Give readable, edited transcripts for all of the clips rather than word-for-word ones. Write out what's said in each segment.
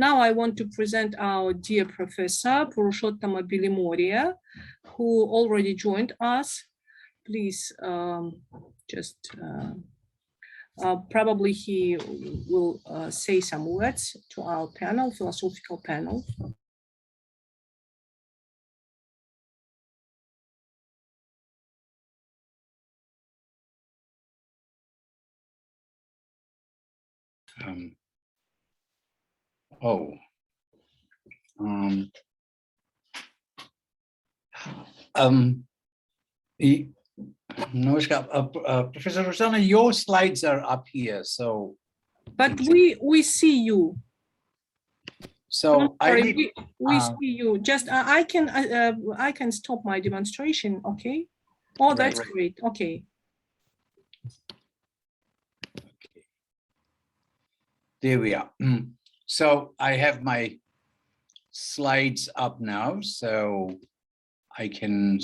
Now I want to present our dear professor, Purushottama Bilimoria, who already joined us. Please probably he will say some words to our panel, philosophical panel. Professor Rosanna, your slides are up here, so. But we see you. So we see you. Just I can stop my demonstration. Okay. Oh, that's right. Great. Okay. There we are. So I have my slides up now, so I can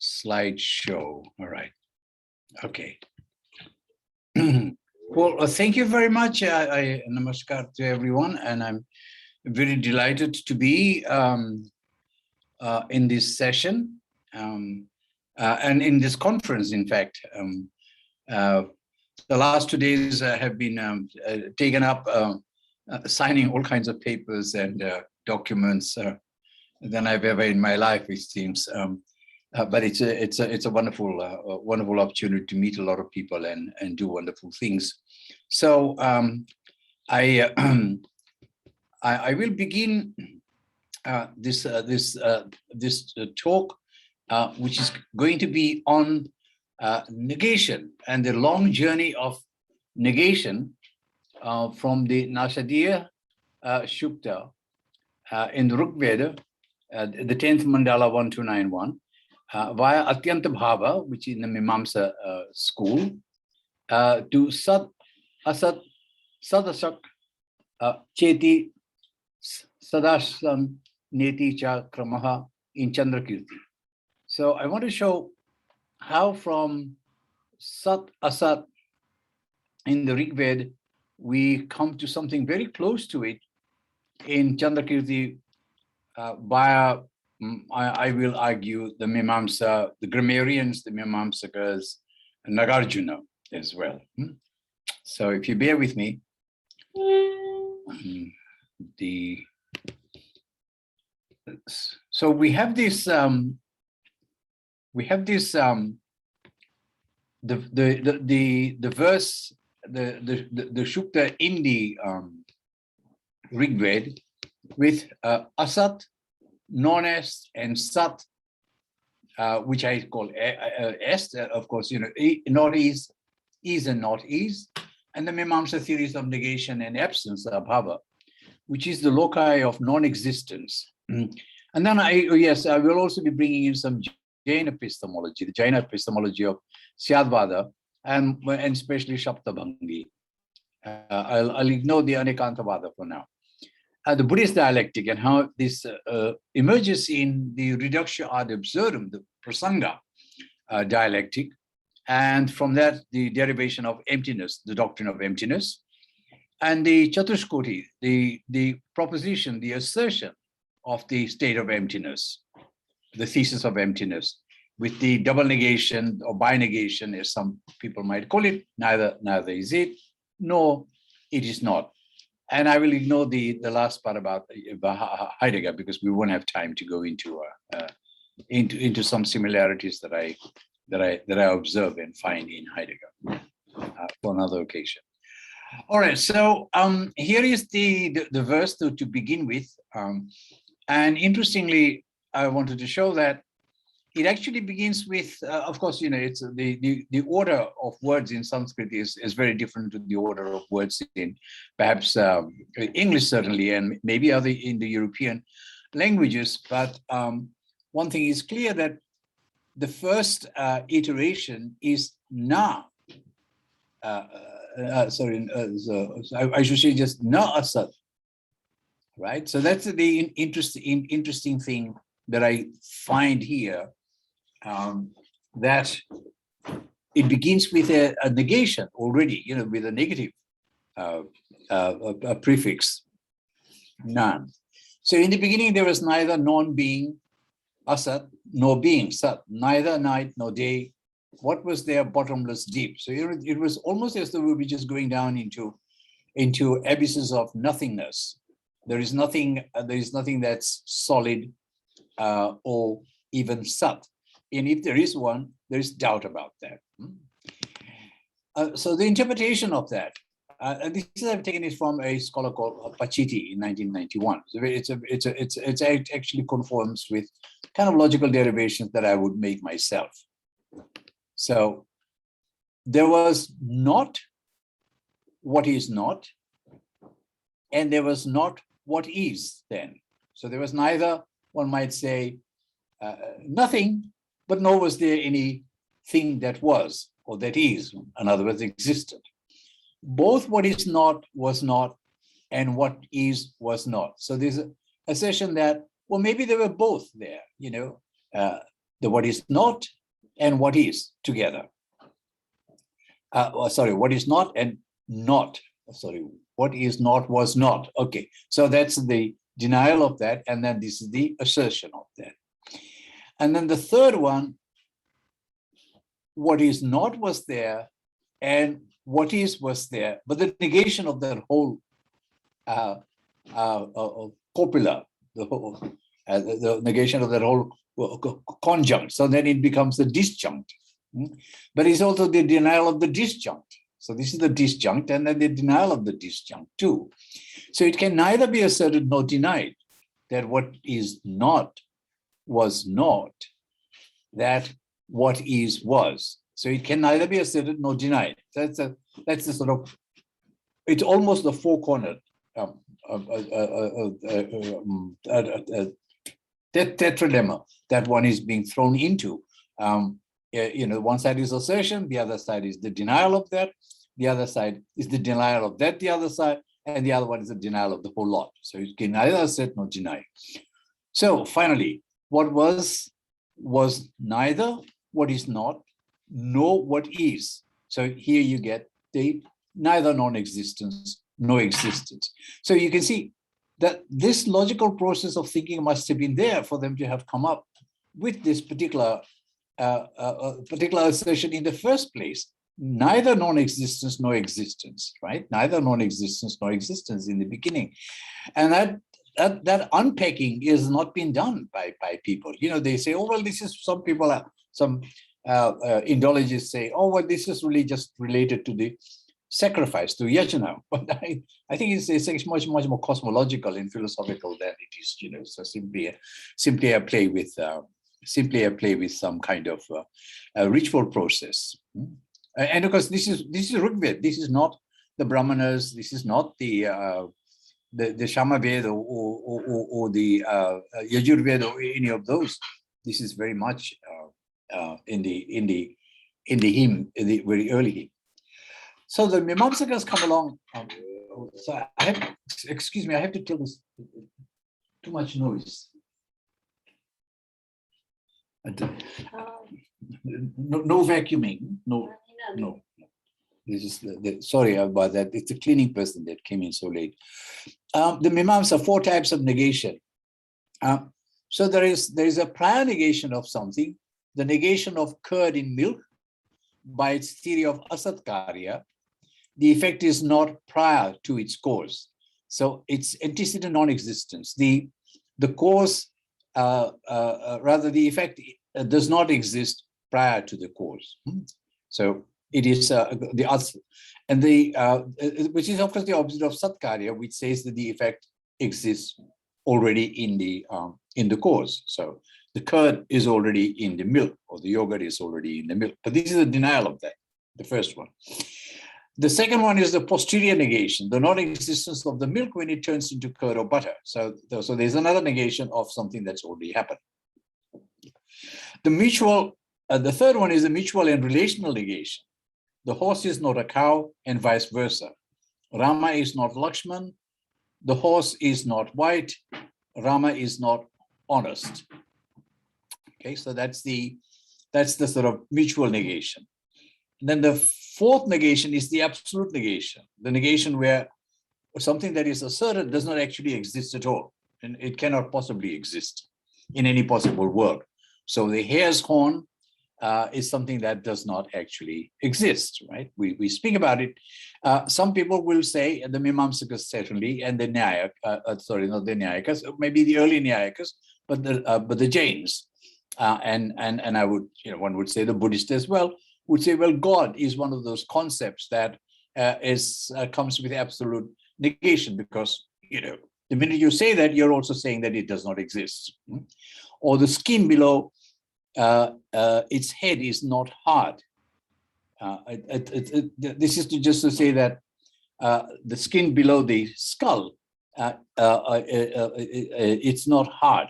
slideshow. All right. Okay. Well, thank you very much. Namaskar to everyone, and I'm very delighted to be in this session and in this conference. In fact, the last 2 days have been taken up signing all kinds of papers and documents than I've ever in my life, it seems. But it's a wonderful wonderful opportunity to meet a lot of people and do wonderful things. So I will begin this talk, which is going to be on negation and the long journey of negation from the Nāsadīya Sukta in the Ṛgveda, the 10th mandala 1291, via antyantābhāva, which is in the Mīmāṃsā school, to asat, sadasac, ceti, sadasan, neti, kramah in Candrakīrti. So I want to show how from sat, asat in the Ṛgveda, we come to something very close to it in Candrakīrti via, I will argue, the Mīmāṃsā, the grammarians, the Mīmāṃsakas, and Nagarjuna as well. So if you bear with me, so we have this, the verse, the Sukta in the Ṛgveda with asat, non-est, and sat, which I call est, of course, not is and not is, and the Mīmāṃsā theories of negation and absence, bhava, which is the loci of non-existence. And then I will also be bringing in some Jaina epistemology, the Jaina epistemology of Syadvada, and especially Shaptabhangi. I'll ignore the Anekantavada for now. The Buddhist dialectic and how this emerges in the reductio ad absurdum, the prasanga dialectic, and from that the derivation of emptiness, the doctrine of emptiness, and the Chatushkoti, the proposition, the assertion of the state of emptiness, the thesis of emptiness, with the double negation or binegation, as some people might call it. Neither is it, nor it is not. And I will ignore the last part about Heidegger, because we won't have time to go into some similarities that I observe and find in Heidegger for another occasion. All right, so here is the verse to begin with, and interestingly, I wanted to show that it actually begins with, of course, it's the order of words in Sanskrit is very different to the order of words in perhaps English, certainly, and maybe other in the European languages. But one thing is clear, that the first iteration is na. I should say just na asat, right? So that's the interesting thing that I find here, that it begins with a negation already, with a negative a prefix, nan. So in the beginning, there was neither non-being, asat, nor being, sat, neither night nor day. What was there? Bottomless deep. So it was almost as though we were just going down into abysses of nothingness. There is nothing that's solid or even sat. And if there is one, there is doubt about that. So the interpretation of that, this I've taken it from a scholar called Pachiti in 1991. So it actually conforms with kind of logical derivations that I would make myself. So there was not what is not, and there was not what is then. So there was neither, one might say, nothing, but nor was there anything that was or that is, in other words, existed. Both what is not was not, and what is was not. So there's a assertion that, well, maybe they were both there, the what is not and what is together. What is not and not. What is not was not. Okay, so that's the denial of that, and then this is the assertion of that. And then the third one, what is not was there, and what is was there, but the negation of that whole copula, the negation of that whole conjunct. So then it becomes the disjunct. But it's also the denial of the disjunct. So this is the disjunct, and then the denial of the disjunct too. So it can neither be asserted nor denied that what is not was not, that what is was. So it can neither be asserted nor denied. That's the sort of, it's almost the four-cornered tetralemma that one is being thrown into. One side is assertion, the other side is the denial of that, the other side is the denial of that, the other side, and the other one is the denial of the whole lot. So you can neither assert nor deny. So finally, what was neither what is not, nor what is. So here you get the neither non-existence, no existence. So you can see that this logical process of thinking must have been there for them to have come up with this particular assertion in the first place. Neither non-existence nor existence, right? Neither non-existence nor existence in the beginning. And that unpacking is not been done by people. They say, oh, well, this is, some people, some Indologists say, oh, well, this is really just related to the sacrifice, to yajna. But I think it's much more cosmological and philosophical than it is, so simply a play with some kind of ritual process. And of course, this is Ṛgveda. This is not the Brahmanas. This is not the Samaveda or the Yajurveda or any of those. This is very much in the very early hymn. So the Mīmāṃsākas come along. So excuse me, I have to tell this. Too much noise. No vacuuming. No. This is sorry about that. It's the cleaning person that came in so late. The Mīmāṃsā, 4 types of negation. So there is a prior negation of something, the negation of curd in milk by its theory of asat karya. The effect is not prior to its cause. So it's antecedent non-existence. The cause, rather the effect does not exist prior to the cause. So it is the asat, and which is of course the opposite of satkarya, which says that the effect exists already in the cause. So the curd is already in the milk, or the yogurt is already in the milk. But this is a denial of that, the first one. The second one is the posterior negation, the non-existence of the milk when it turns into curd or butter. So there's another negation of something that's already happened. The third one is the mutual and relational negation. The horse is not a cow, and vice versa. Rama is not Lakshman. The horse is not white. Rama is not honest. Okay, so that's the sort of mutual negation. And then the fourth negation is the absolute negation, the negation where or something that is asserted does not actually exist at all. And it cannot possibly exist in any possible world. So the hare's horn is something that does not actually exist, right? We speak about it. Some people will say, the Mīmāṃsākas certainly, and the sorry, not the Nyayakas, maybe the early Nyayakas, but the Jains, and I would, one would say the Buddhist as well, would say, well, God is one of those concepts that comes with absolute negation, because, the minute you say that, you're also saying that it does not exist. Or the skin below its head is not hard. This is just to say that the skin below the skull, it's not hard,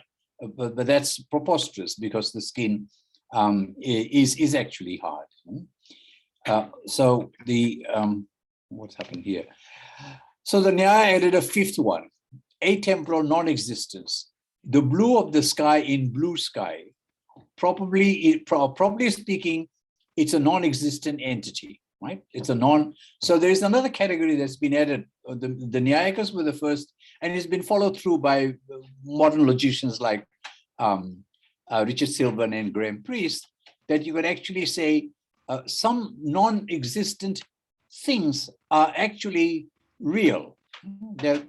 but that's preposterous, because the skin is actually hard. So the what's happened here? So the Nyaya added a fifth one: atemporal non-existence, the blue of the sky in blue sky. Properly speaking, it's a non-existent entity, right? It's a so there is another category that's been added. The Nyayakas were the first, and it's been followed through by modern logicians like Richard Silverman and Graham Priest, that you could actually say some non-existent things are actually real. They're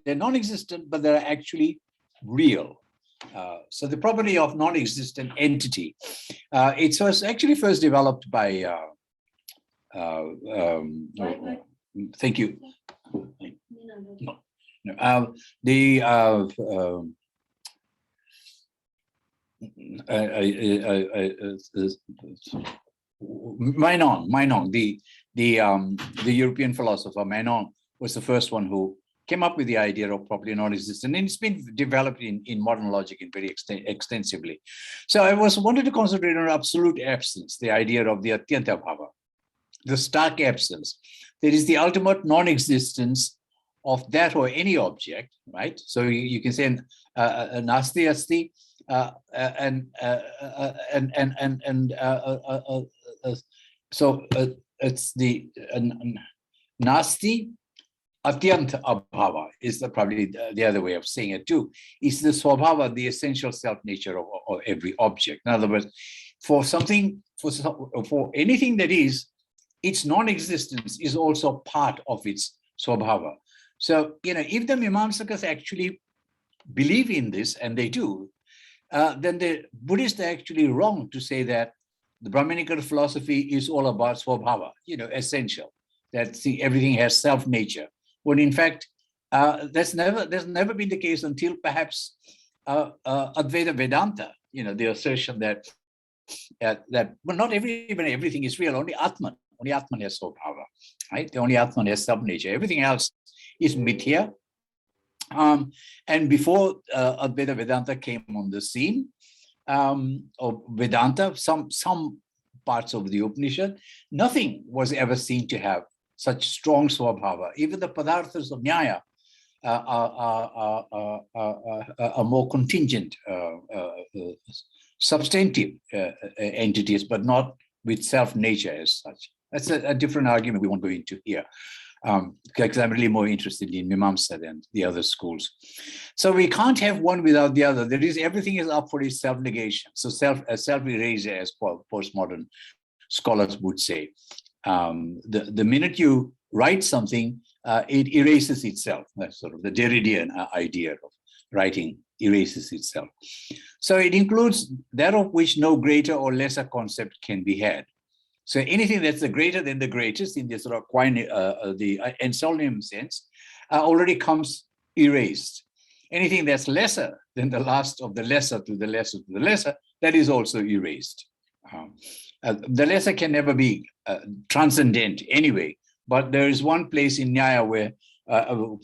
non-existent, but they're actually real. So the property of non-existent entity, it was actually first developed by, thank you. No. Meinong, the European philosopher Meinong was the first one who came up with the idea of property non-existent, and it's been developed in modern logic in very extensively. So I wanted to concentrate on absolute absence, the idea of the antyantābhāva, the stark absence. There is the ultimate non-existence of that or any object, right? So you can say Nāsadīya so it's the Nasti antyantābhāva is probably the other way of saying it too. It's the swabhava, the essential self-nature of every object. In other words, for anything that is, its non-existence is also part of its swabhava. So, if the Mīmāṃsākas actually believe in this, and they do, then the Buddhists are actually wrong to say that the Brahminical philosophy is all about swabhava, essential, that everything has self-nature. When in fact, there's never been the case until perhaps Ṛgveda Vedanta, the assertion that well, not everything is real, only Atman has swabhava, right? The only Atman has self-nature. Everything else is mithya. And before Ṛgveda Vedanta came on the scene, or Vedanta, some parts of the Upanishad, nothing was ever seen to have such strong swabhava. Even the padarthas of Nyaya are more contingent, substantive entities, but not with self-nature as such. That's a different argument we won't go into here, because I'm really more interested in Mīmāṃsā than the other schools. So we can't have one without the other. Everything is up for its self-negation. So self-erasure, as postmodern scholars would say. The minute you write something, it erases itself. That's sort of the Derridean idea of writing erases itself. So it includes that of which no greater or lesser concept can be had. So anything that's the greater than the greatest in the sort of the ensoleum sense already comes erased. Anything that's lesser than the last of the lesser to the lesser to the lesser, that is also erased. The lesser can never be transcendent anyway, but there is one place in Nyaya where,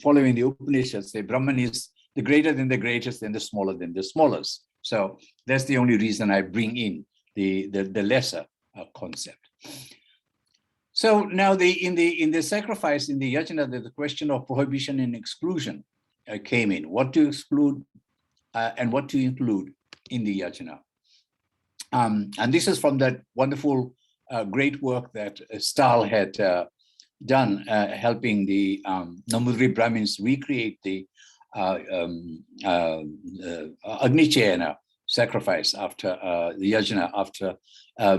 following the Upanishads, say Brahman is the greater than the greatest and the smaller than the smallest. So that's the only reason I bring in the lesser concept. So now in the sacrifice, in the yajna, the question of prohibition and exclusion came in. What to exclude and what to include in the yajna. And this is from that wonderful, great work that Stahl had done helping the Nambudri Brahmins recreate the Agnichayana sacrifice after the yajna after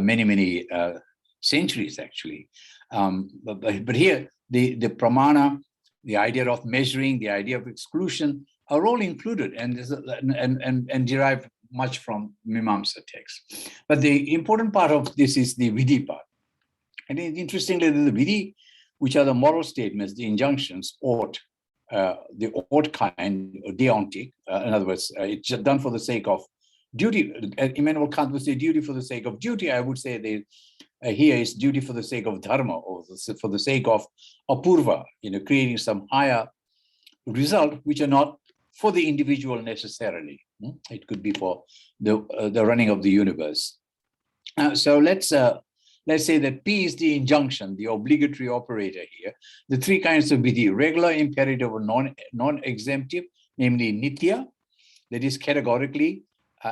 many centuries actually. But here the pramana, the idea of measuring, the idea of exclusion are all included and derive much from Mīmāṃsā text. But the important part of this is the vidhi part. And interestingly, the vidhi, which are the moral statements, the injunctions, ought, the ought kind, deontic, in other words, it's done for the sake of duty. Immanuel Kant would say duty for the sake of duty. I would say here is duty for the sake of dharma, or for the sake of apurva, creating some higher result, which are not for the individual necessarily. It could be for the running of the universe. So let's say that P is the injunction, the obligatory operator here. The three kinds of vidhi: regular, imperative, or non-exemptive, namely nitya, that is categorically,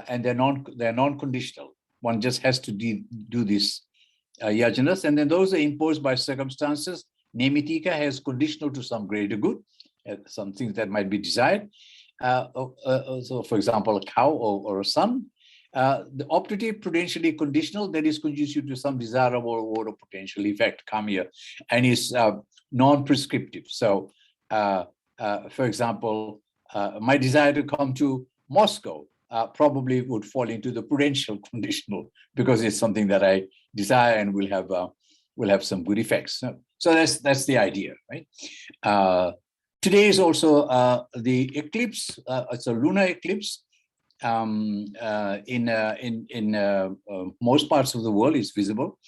and they're non-conditional. One just has to do this yajnas, and then those are imposed by circumstances. Nemitika has conditional to some greater good, some things that might be desired. So, for example, a cow or a son. The optative prudentially conditional, that is conducive to some desirable or potential effect, come here, and is non-prescriptive. So, for example, my desire to come to Moscow probably would fall into the prudential conditional, because it's something that I desire and will have some good effects. So that's the idea, right? Today is also the eclipse. It's a lunar eclipse. In most parts of the world is visible,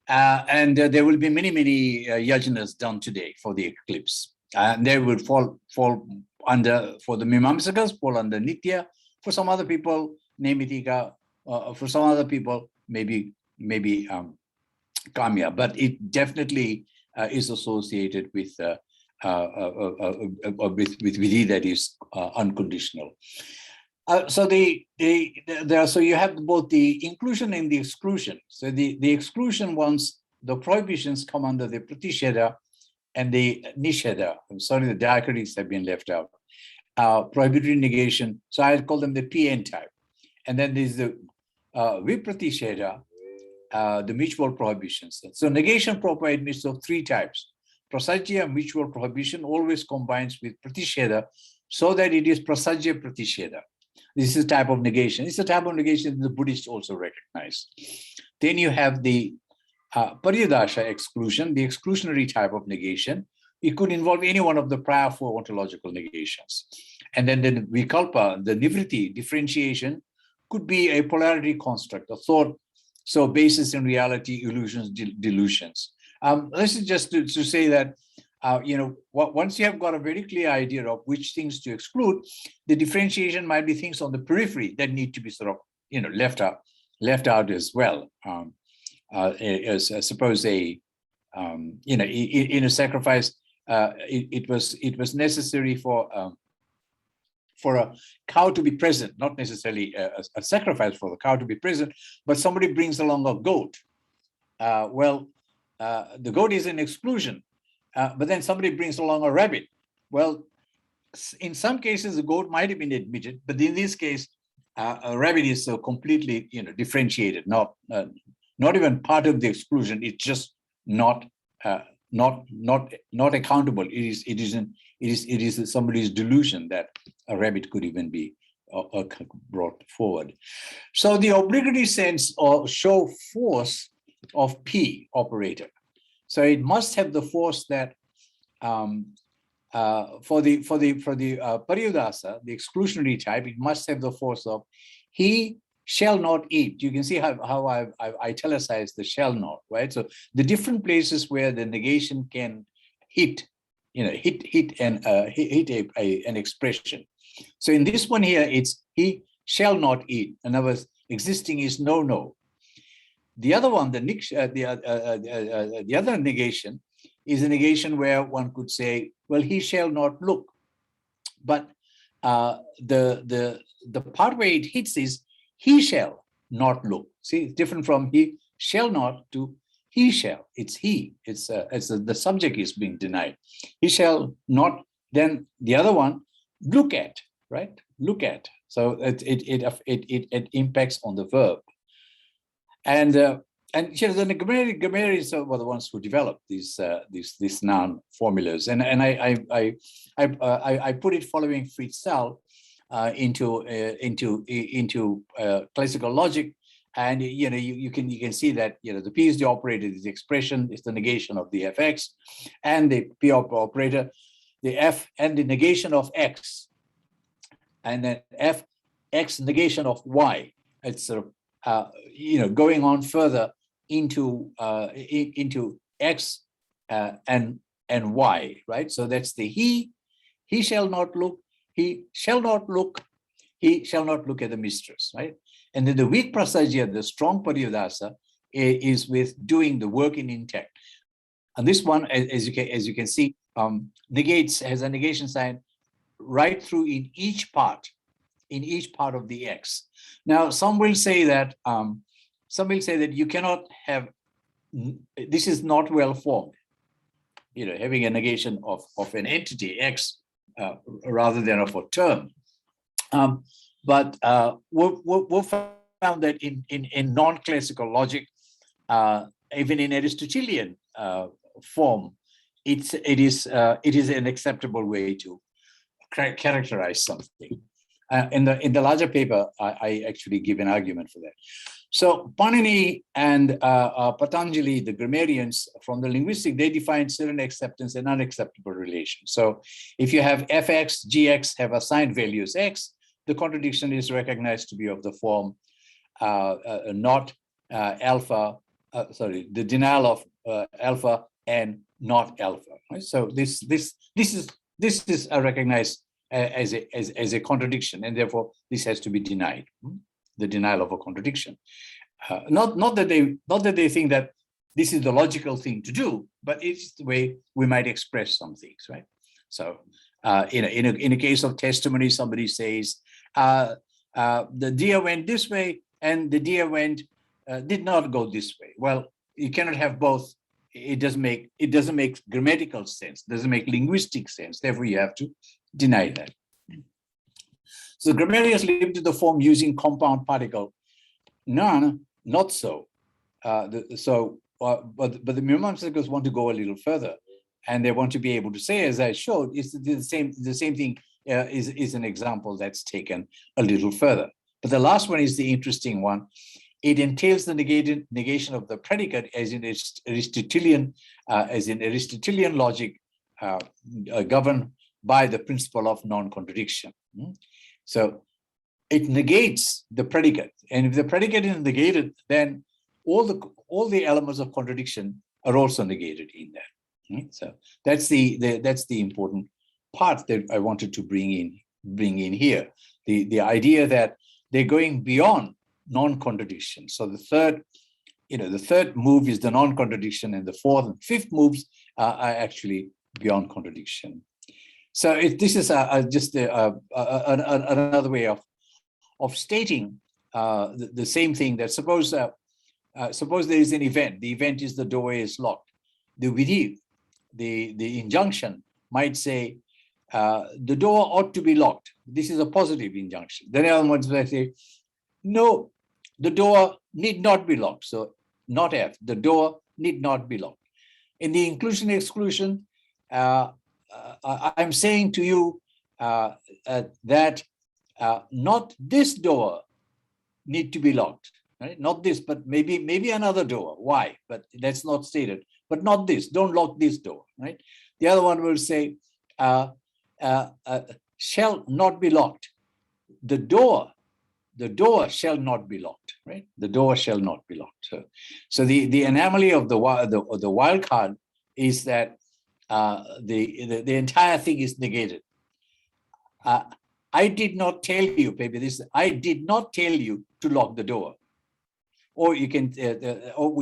and there will be many yajnas done today for the eclipse, and they will fall under, for the Mīmāṃsakas, fall under nitya. For some other people, nemitika. For some other people, maybe kamya. But it definitely is associated with vidhi that is unconditional. So so you have both the inclusion and the exclusion. So the exclusion ones, the prohibitions, come under the pratisheda and the nisheda. I'm sorry, the diacritics have been left out. Prohibitory negation. So I'll call them the PN type. And then there's the vipratisheda, the mutual prohibitions. So negation proper admits of three types. Prasajya, mutual prohibition, always combines with pratisheda, so that it is prasajya pratisheda. This is a type of negation. It's a type of negation the Buddhists also recognize. Then you have the pariyadasha exclusion, the exclusionary type of negation. It could involve any one of the prior four ontological negations. And then the vikalpa, the nivritti, differentiation, could be a polarity construct, a thought, so basis in reality, illusions, delusions. This is just to say that, once you have got a very clear idea of which things to exclude, the differentiation might be things on the periphery that need to be sort of, left out as well. As suppose in a sacrifice, it was necessary for a cow to be present, not necessarily a sacrifice for the cow to be present, but somebody brings along a goat. The goat is an exclusion. But then somebody brings along a rabbit. Well, in some cases, the goat might have been admitted, but in this case, a rabbit is so completely, differentiated, not even part of the exclusion. It's just not accountable. It is somebody's delusion that a rabbit could even be brought forward. So the obligatory sense or show force of P operator. So it must have the force that for the pariyadasa, the exclusionary type, it must have the force of he shall not eat. You can see how I've italicized the shall not, right? So the different places where the negation can hit an expression. So in this one here, it's he shall not eat. In other words, existing is no. The other one, the other negation is a negation where one could say, well, he shall not look. But the part where it hits is he shall not look. See, it's different from he shall not to he shall, it's he, it's the subject is being denied. He shall not, then the other one, look at, right? Look at. So it impacts on the verb. And the grammarians were the ones who developed these noun formulas. And I put it following Fritzl into classical logic. And you can see that the P is the operator, is the expression, is the negation of the fx, and the P operator, the f and the negation of x, and then f x negation of y. It's sort of going on further into x and y, right? So that's the he shall not look, he shall not look at the mistress, right? And then the weak prasajya, the strong pariyadasa, is with doing the work in intent. And this one, as you can see, has a negation sign right through in each part of the X. Now, some will say that you cannot have, this is not well formed, having a negation of an entity X rather than of a term. But we've found that in non-classical logic, even in Aristotelian form, it is an acceptable way to characterize something. In the larger paper, I actually give an argument for that. So Panini and Patanjali, the grammarians from the linguistic, they define certain acceptance and unacceptable relations. So if you have fx, gx have assigned values x, the contradiction is recognized to be of the form not alpha, the denial of alpha and not alpha. Right? So this is recognized as a contradiction, and therefore this has to be denied. The denial of a contradiction. Not that they think that this is the logical thing to do, but it's the way we might express some things, right? So in a case of testimony, somebody says, the deer went this way and the deer did not go this way. Well, you cannot have both. It doesn't make grammatical sense, doesn't make linguistic sense. Therefore, you have to deny that. So grammarians live to the form using compound particle. None, not so. But the Mīmāṃsā want to go a little further, and they want to be able to say, as I showed, is the same thing is an example that's taken a little further. But the last one is the interesting one. It entails the negation of the predicate as in Aristotelian logic, governed by the principle of non-contradiction. So it negates the predicate, and if the predicate is negated, then all the elements of contradiction are also negated in that. So that's the important part that I wanted to bring in here. The idea that they're going beyond non-contradiction. So the third move is the non-contradiction, and the fourth and fifth moves are actually beyond contradiction. So this is just another way of stating the same thing. That suppose there is an event. The event is the doorway is locked. The vidhi, the injunction might say the door ought to be locked. This is a positive injunction. Then other ones might say, no, the door need not be locked. So not F, the door need not be locked. In the inclusion exclusion, I'm saying to you that not this door need to be locked, right? Not this, but maybe another door. Why? But that's not stated. But not this. Don't lock this door, right? The other one will say shall not be locked. The door shall not be locked, right? The door shall not be locked. So the anomaly of the wild card is that the entire thing is negated. I did not tell you, baby. I did not tell you to lock the door. Or we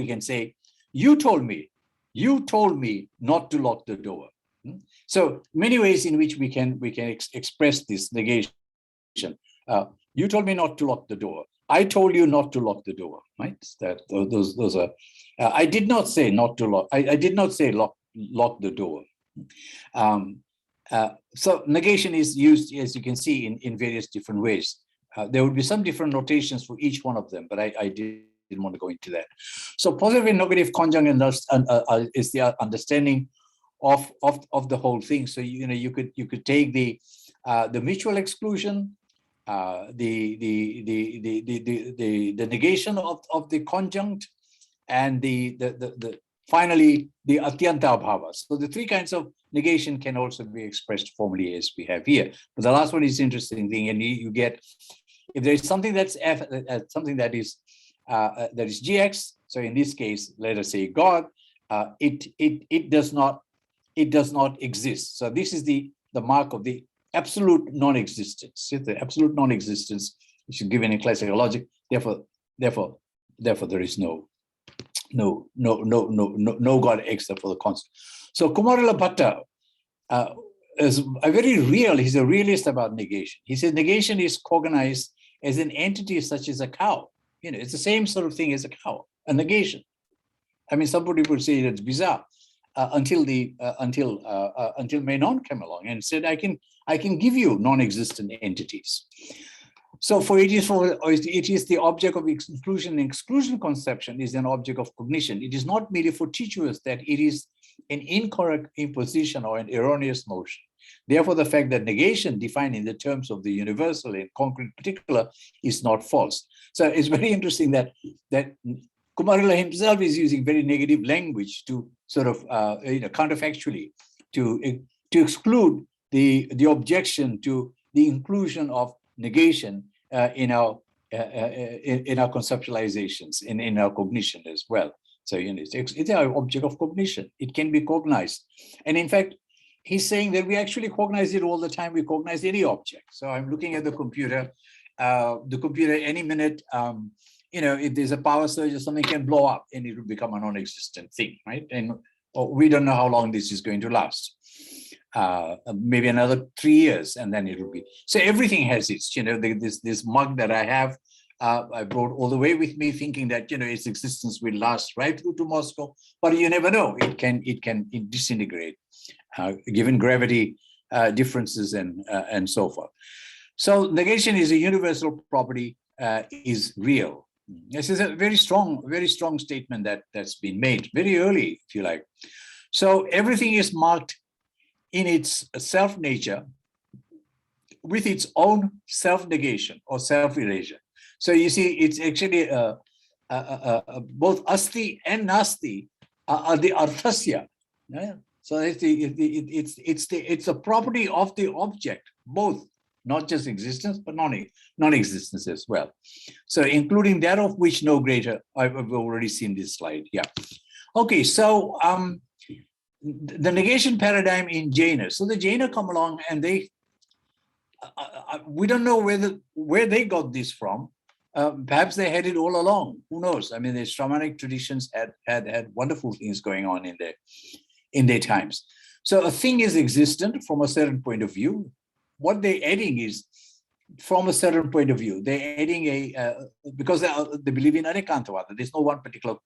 can say, you told me not to lock the door. So many ways in which we can express this negation. You told me not to lock the door. I told you not to lock the door, right? That those are. I did not say not to lock. I did not say lock the door. So negation is used, as you can see, in various different ways. There would be some different notations for each one of them, but I didn't want to go into that. So positive and negative conjunct is the understanding of the whole thing. So you could take the mutual exclusion, the negation of the conjunct, and the finally the antyantābhāva. So the three kinds of negation can also be expressed formally as we have here. But the last one is interesting thing, and you get, if there is something that's F, something that is GX. So in this case, let us say God, it does not exist. So this is the mark of the absolute non-existence. The absolute non-existence, which is given in classical logic. Therefore, there is no God except for the constant. So Kumarila Bhatta is a very real. He's a realist about negation. He says negation is cognized as an entity such as a cow. It's the same sort of thing as a cow. A negation. I mean, somebody would say it's bizarre until Menon came along and said, I can give you non-existent entities. So it is the object of exclusion. Exclusion conception is an object of cognition. It is not merely fortuitous that it is an incorrect imposition or an erroneous notion. Therefore, the fact that negation defined in the terms of the universal and concrete particular is not false. So it's very interesting that Kumarila himself is using very negative language to sort of counterfactually to exclude the objection to the inclusion of negation in our conceptualizations, in our cognition as well. So it's our object of cognition. It can be cognized, and in fact, he's saying that we actually cognize it all the time. We cognize any object. So I'm looking at the computer. Any minute, if there's a power surge or something can blow up, and it will become a non-existent thing, right? And we don't know how long this is going to last. Maybe another 3 years, and then it will be. So everything has its, this mug that I have, I brought all the way with me, thinking that its existence will last right through to Moscow, but you never know. It can disintegrate, given gravity differences and so forth. So negation is a universal property, is real. This is a very strong statement that's been made very early, if you like. So everything is marked in its self-nature with its own self-negation or self-erasure. So you see, it's actually both asti and nasti are the arthasya. Yeah? So it's a property of the object, both, not just existence, but non-existence as well. So including that of which no greater. I've already seen this slide. Yeah. Okay. So the negation paradigm in Jaina. So the Jaina come along and they, we don't know where they got this from. Perhaps they had it all along. Who knows? I mean, the Shramanic traditions had wonderful things going on in their times. So a thing is existent from a certain point of view. What they're adding is from a certain point of view. They're adding because they believe in antyantābhāva. There's no one particular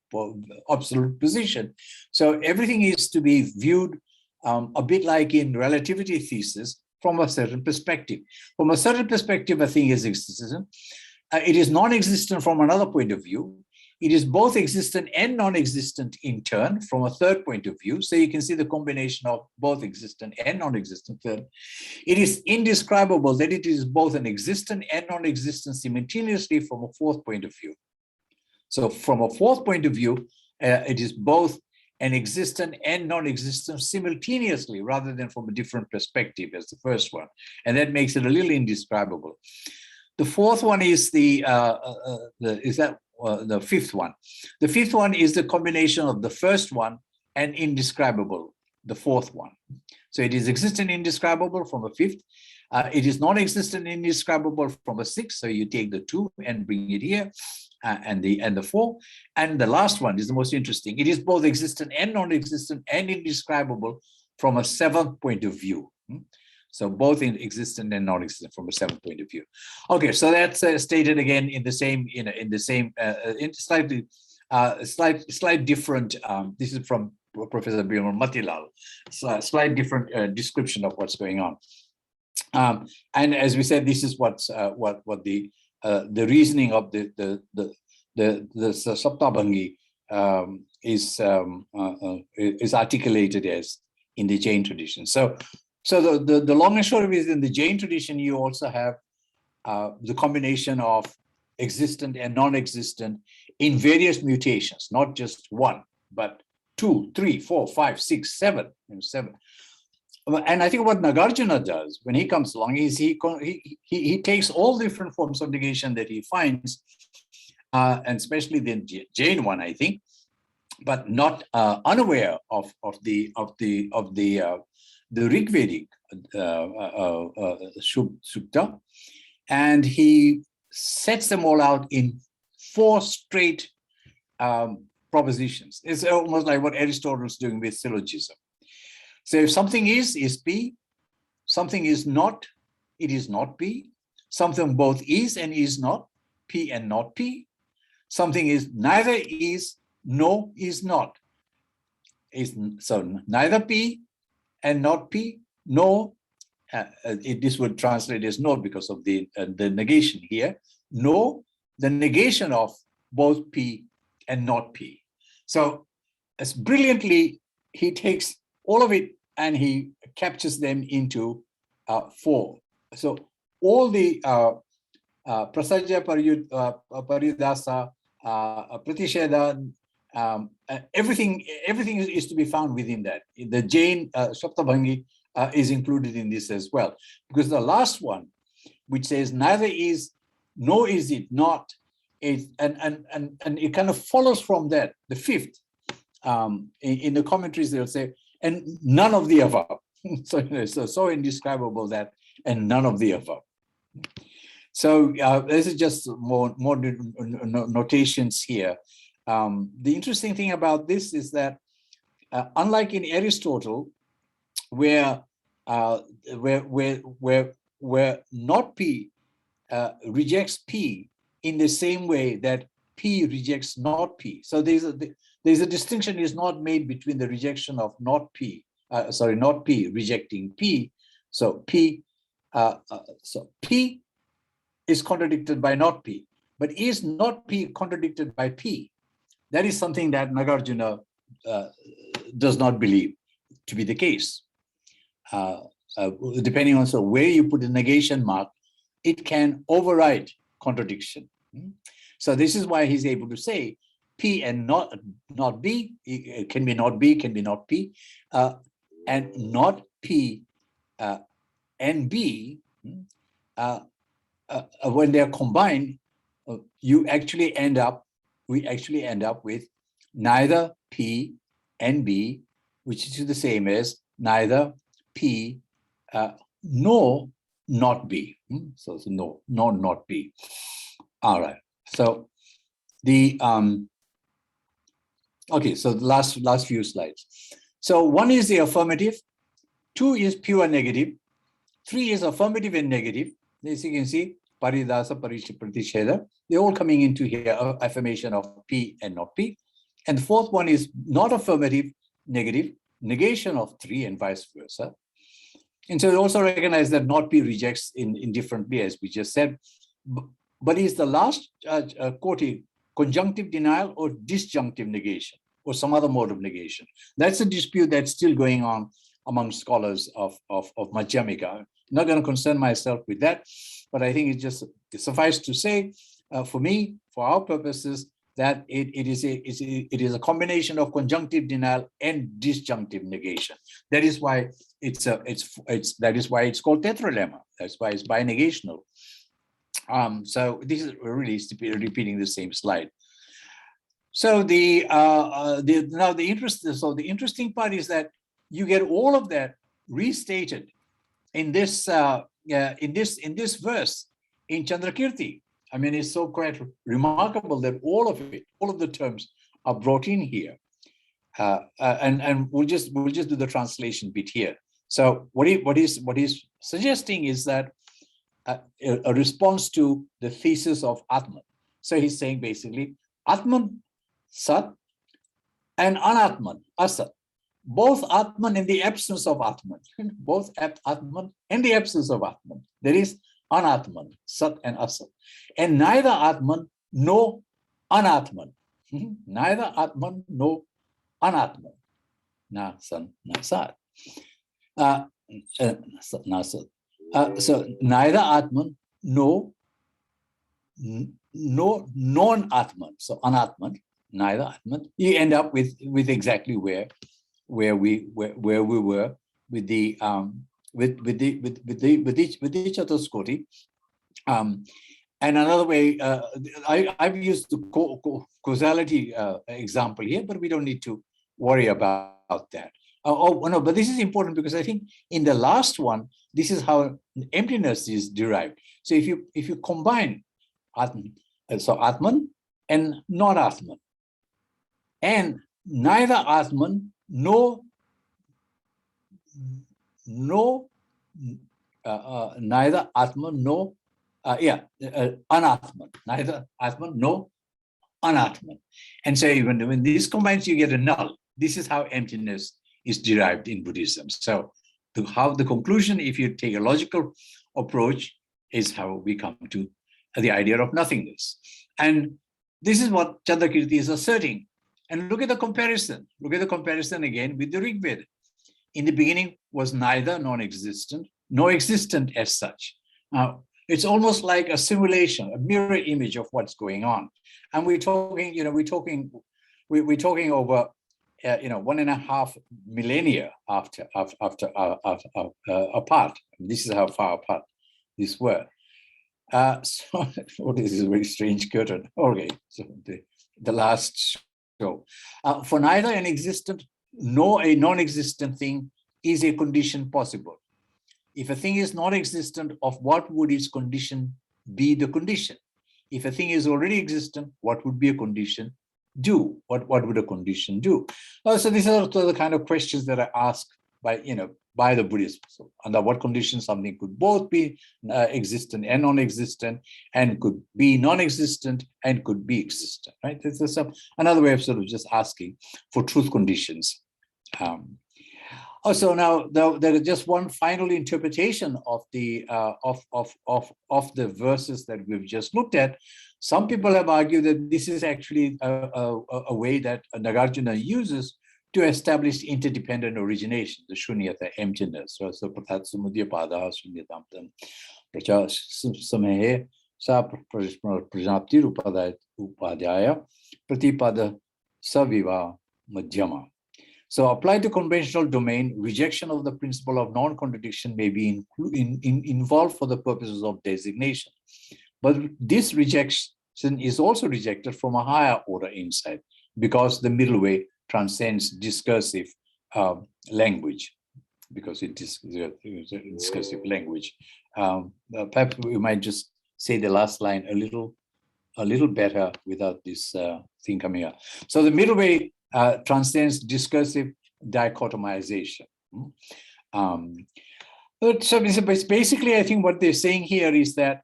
absolute position. So everything is to be viewed a bit like in relativity thesis from a certain perspective. From a certain perspective, a thing is existent. It is non-existent from another point of view. It is both existent and non-existent in turn from a third point of view. So you can see the combination of both existent and non-existent third. It is indescribable that it is both an existent and non-existent simultaneously from a fourth point of view. So from a fourth point of view, it is both an existent and non-existent simultaneously rather than from a different perspective as the first one. And that makes it a little indescribable. The fourth one is the fifth one. The fifth one is the combination of the first one and indescribable, the fourth one. So it is existent indescribable from a fifth. It is non-existent indescribable from a sixth. So you take the two and bring it here, and the four. And the last one is the most interesting. It is both existent and non-existent and indescribable from a seventh point of view. So both in existent and non-existent from a seventh point of view. Okay, so that's stated again in the same, in slightly slight different. This is from Professor Matilal. Slight different description of what's going on. And as we said, this is what the reasoning of the Saptabhangi is articulated as in the Jain tradition. So the long and short of it is, in the Jain tradition, you also have the combination of existent and non-existent in various mutations, not just one, but 2, 3, 4, 5, 6, 7, 7. And I think what Nagarjuna does when he comes along is he takes all different forms of negation that he finds, and especially the Jain one, I think, but not unaware of the Ṛgvedic Sukta, and he sets them all out in 4 straight propositions. It's almost like what Aristotle's doing with syllogism. So if something is P, something is not, it is not P. Something both is and is not, P and not P. Something is neither is, no is not. So neither P and not P, no, this would translate as not because of the negation here. No, the negation of both P and not P. So as brilliantly, he takes all of it and he captures them into 4. So all the prasaja, paryudasa, pratisheda, everything is to be found within that. The Jain Saptabhangi is included in this as well, because the last one, which says neither is, nor is it not, is, and it kind of follows from that. The 5th, in the commentaries they'll say, and none of the above. so indescribable that, and none of the above. So this is just more notations here. The interesting thing about this is that unlike in Aristotle, where not P rejects P in the same way that P rejects not P. So there's a distinction is not made between the rejection of not P rejecting P. So P is contradicted by not P, but is not P contradicted by P? That is something that Nagarjuna does not believe to be the case. Depending on where you put the negation mark, it can override contradiction. So this is why he's able to say P and not B, it can be not B, can be not P, and not P and B, when they're combined, we actually end up with neither P and B, which is the same as neither P nor not B. So no, not B. All right. So the okay. So the last few slides. So 1 is the affirmative, 2 is pure negative, 3 is affirmative and negative. As you can see, paridasa, pratisheda, they're all coming into here, affirmation of P and not P. And the 4th one is not affirmative, negative, negation of 3 and vice versa. And so we also recognize that not P rejects in differently, as we just said. But is the last quoting conjunctive denial or disjunctive negation or some other mode of negation? That's a dispute that's still going on among scholars of Madhyamika. I'm not going to concern myself with that, but I think it just suffice to say, for me, for our purposes, that it is a combination of conjunctive denial and disjunctive negation. That is why it's called tetralemma. That's why it's binegational. So this is really repeating the same slide. So the interesting part is that you get all of that restated in this verse in Candrakīrti. I mean, it's so quite remarkable that all of the terms are brought in here, and we'll just do the translation bit here. So what he's suggesting is that a response to the thesis of Atman. So he's saying basically Atman, Sat, and Anatman, Asat. Both Atman in the absence of Atman. Both Atman in the absence of Atman. There is Anatman, Sat and Asat. And neither Atman nor Anatman. Neither Atman nor Anatman. Nasan, Nasad. Nasad. So neither Atman nor non-Atman. So Anatman, neither Atman. You end up with exactly where we were with the with each other's Koti. And another way, I've used the causality example here, but we don't need to worry about that. No, but this is important because I think in the last one, this is how emptiness is derived. So if you combine Atman, so Atman and not Atman, and neither Atman nor neither Atman nor Anatman, neither Atman nor Anatman. And so when this combines, you get a null. This is how emptiness is derived in Buddhism. So the conclusion, if you take a logical approach, is how we come to the idea of nothingness. And this is what Candrakīrti is asserting. And look at the comparison. Look at the comparison again with the Ṛgveda. In the beginning was neither non-existent, nor existent as such. Now, it's almost like a simulation, a mirror image of what's going on. And we're talking, we're talking over 1.5 millennia after apart. This is how far apart these were. So this is a very strange curtain. Okay, so the last show. For neither an existent nor a non-existent thing is a condition possible. If a thing is non-existent, of what would its condition be the condition? If a thing is already existent, what would be a condition do? What would a condition do? So these are the kind of questions that are asked by the Buddhists. So under what conditions something could both be existent and non-existent, and could be non-existent and could be existent, right? This is another way of sort of just asking for truth conditions. Also, now there is just one final interpretation of the of the verses that we've just looked at. Some people have argued that this is actually a way that Nagarjuna uses to establish interdependent origination, the shunyata, emptiness. So pratatsamudya pada shunyatam pracha samehe sa prajapti upadhyaya pratipada saviva madhyama. So applied to conventional domain, rejection of the principle of non-contradiction may be involved for the purposes of designation. But this rejection is also rejected from a higher order insight, because the middle way transcends discursive language, because it is discursive language. Perhaps we might just say the last line a little better without this thing coming up. So the middle way transcends discursive dichotomization. So basically, I think what they're saying here is that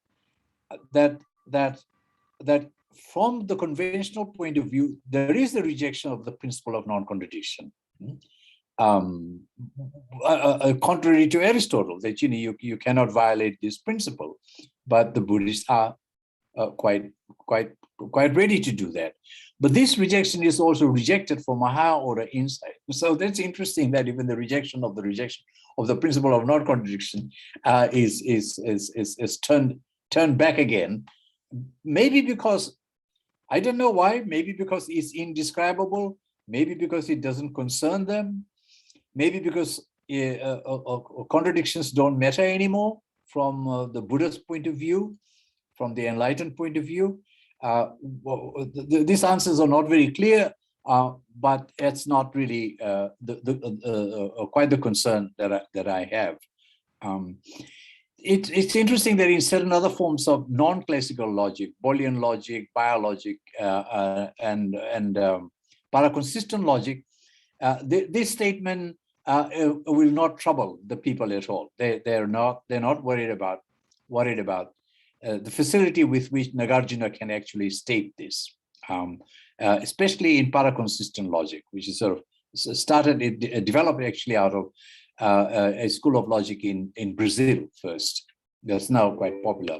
from the conventional point of view, there is the rejection of the principle of non-contradiction. Contrary to Aristotle, that you cannot violate this principle, but the Buddhists are quite ready to do that. But this rejection is also rejected from a higher order insight. So that's interesting that even the rejection of the principle of non-contradiction is turned back again. Maybe because, I don't know why, maybe because it's indescribable, maybe because it doesn't concern them, maybe because contradictions don't matter anymore from the Buddha's point of view, from the enlightened point of view. These answers are not very clear, but it's not really quite the concern that I have. It's interesting that in certain other forms of non-classical logic, Boolean logic, biologic, and paraconsistent logic, this statement will not trouble the people at all. They're not worried about the facility with which Nagarjuna can actually state this, especially in paraconsistent logic, which is sort of developed actually out of a school of logic in Brazil first. That's now quite popular.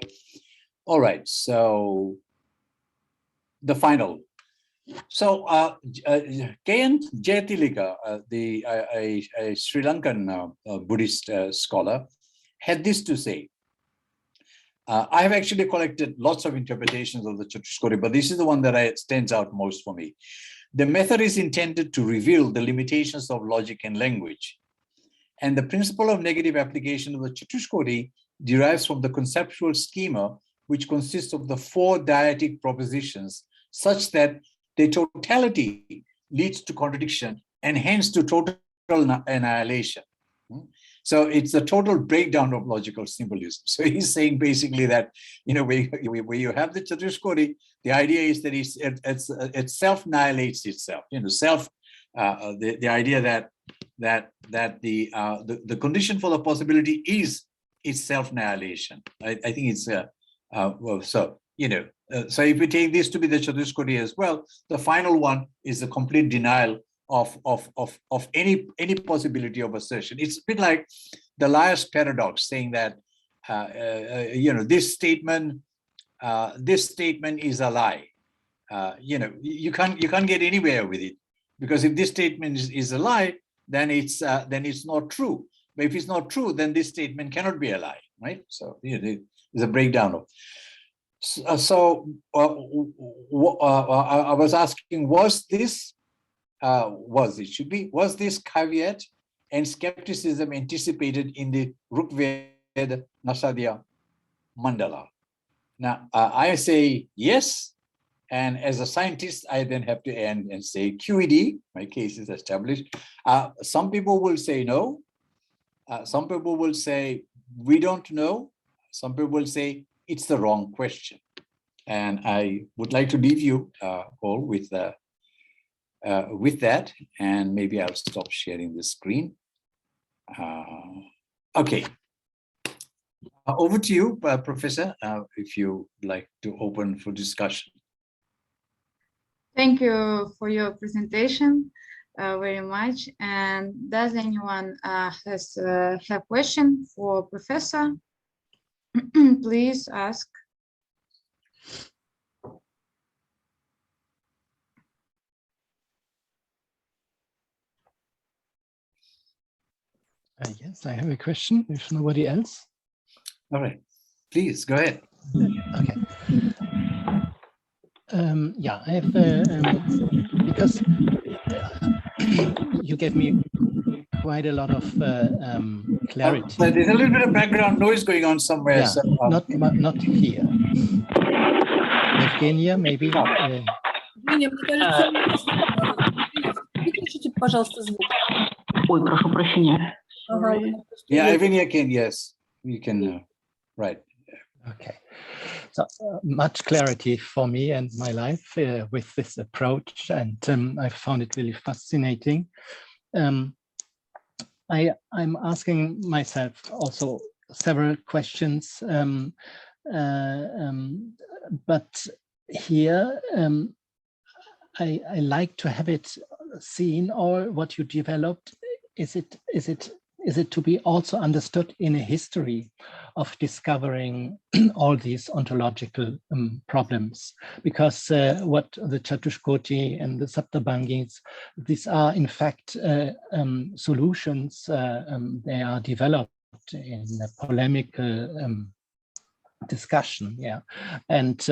All right, so the final. So K.N. Jayatilika, a Sri Lankan Buddhist scholar, had this to say. I have actually collected lots of interpretations of the Chatushkoti, but this is the one that stands out most for me. The method is intended to reveal the limitations of logic and language. And the principle of negative application of the Chatushkoti derives from the conceptual schema, which consists of the 4 dyadic propositions, such that the totality leads to contradiction and hence to total annihilation. So it's a total breakdown of logical symbolism. So he's saying basically that, where you have the Chatushkoti, the idea is that it self-annihilates itself. The idea that the condition for the possibility is its self-annihilation. I think it's so if we take this to be the Chatushkoti as well, the final one is the complete denial of any possibility of assertion. It's a bit like the liar's paradox, saying that this statement is a lie. You can't get anywhere with it, because if this statement is a lie, then it's not true. But if it's not true, then this statement cannot be a lie, right? So there's a breakdown of. I was asking, was this caveat and skepticism anticipated in the Ṛgveda Nāsadīya mandala? Now, I say yes, and as a scientist, I then have to end and say QED, my case is established. Some people will say no. Some people will say we don't know. Some people will say it's the wrong question. And I would like to leave you all with that, and maybe I'll stop sharing the screen. Okay. Over to you, Professor, if you like to open for discussion. Thank you for your presentation very much. And does anyone have question for Professor? Please ask. Yes, I have a question, if nobody else. All right, please go ahead. Okay. Yeah, I have, because you gave me quite a lot of clarity. There's a little bit of background noise going on somewhere. Yeah, so, not here. Evgenia, maybe. Евгения, мне кажется, выключите, пожалуйста, звук. Ой, прошу прощения. yeah, Evgenia can, yes, you can, right. Okay, so much clarity for me and my life with this approach, and I found it really fascinating. I'm asking myself also several questions, but here I like to have it seen, or what you developed. Is it to be also understood in a history of discovering all these ontological problems? Because what the Chatushkoti and the Saptabhangis, these are in fact solutions. They are developed in a polemical discussion, yeah, and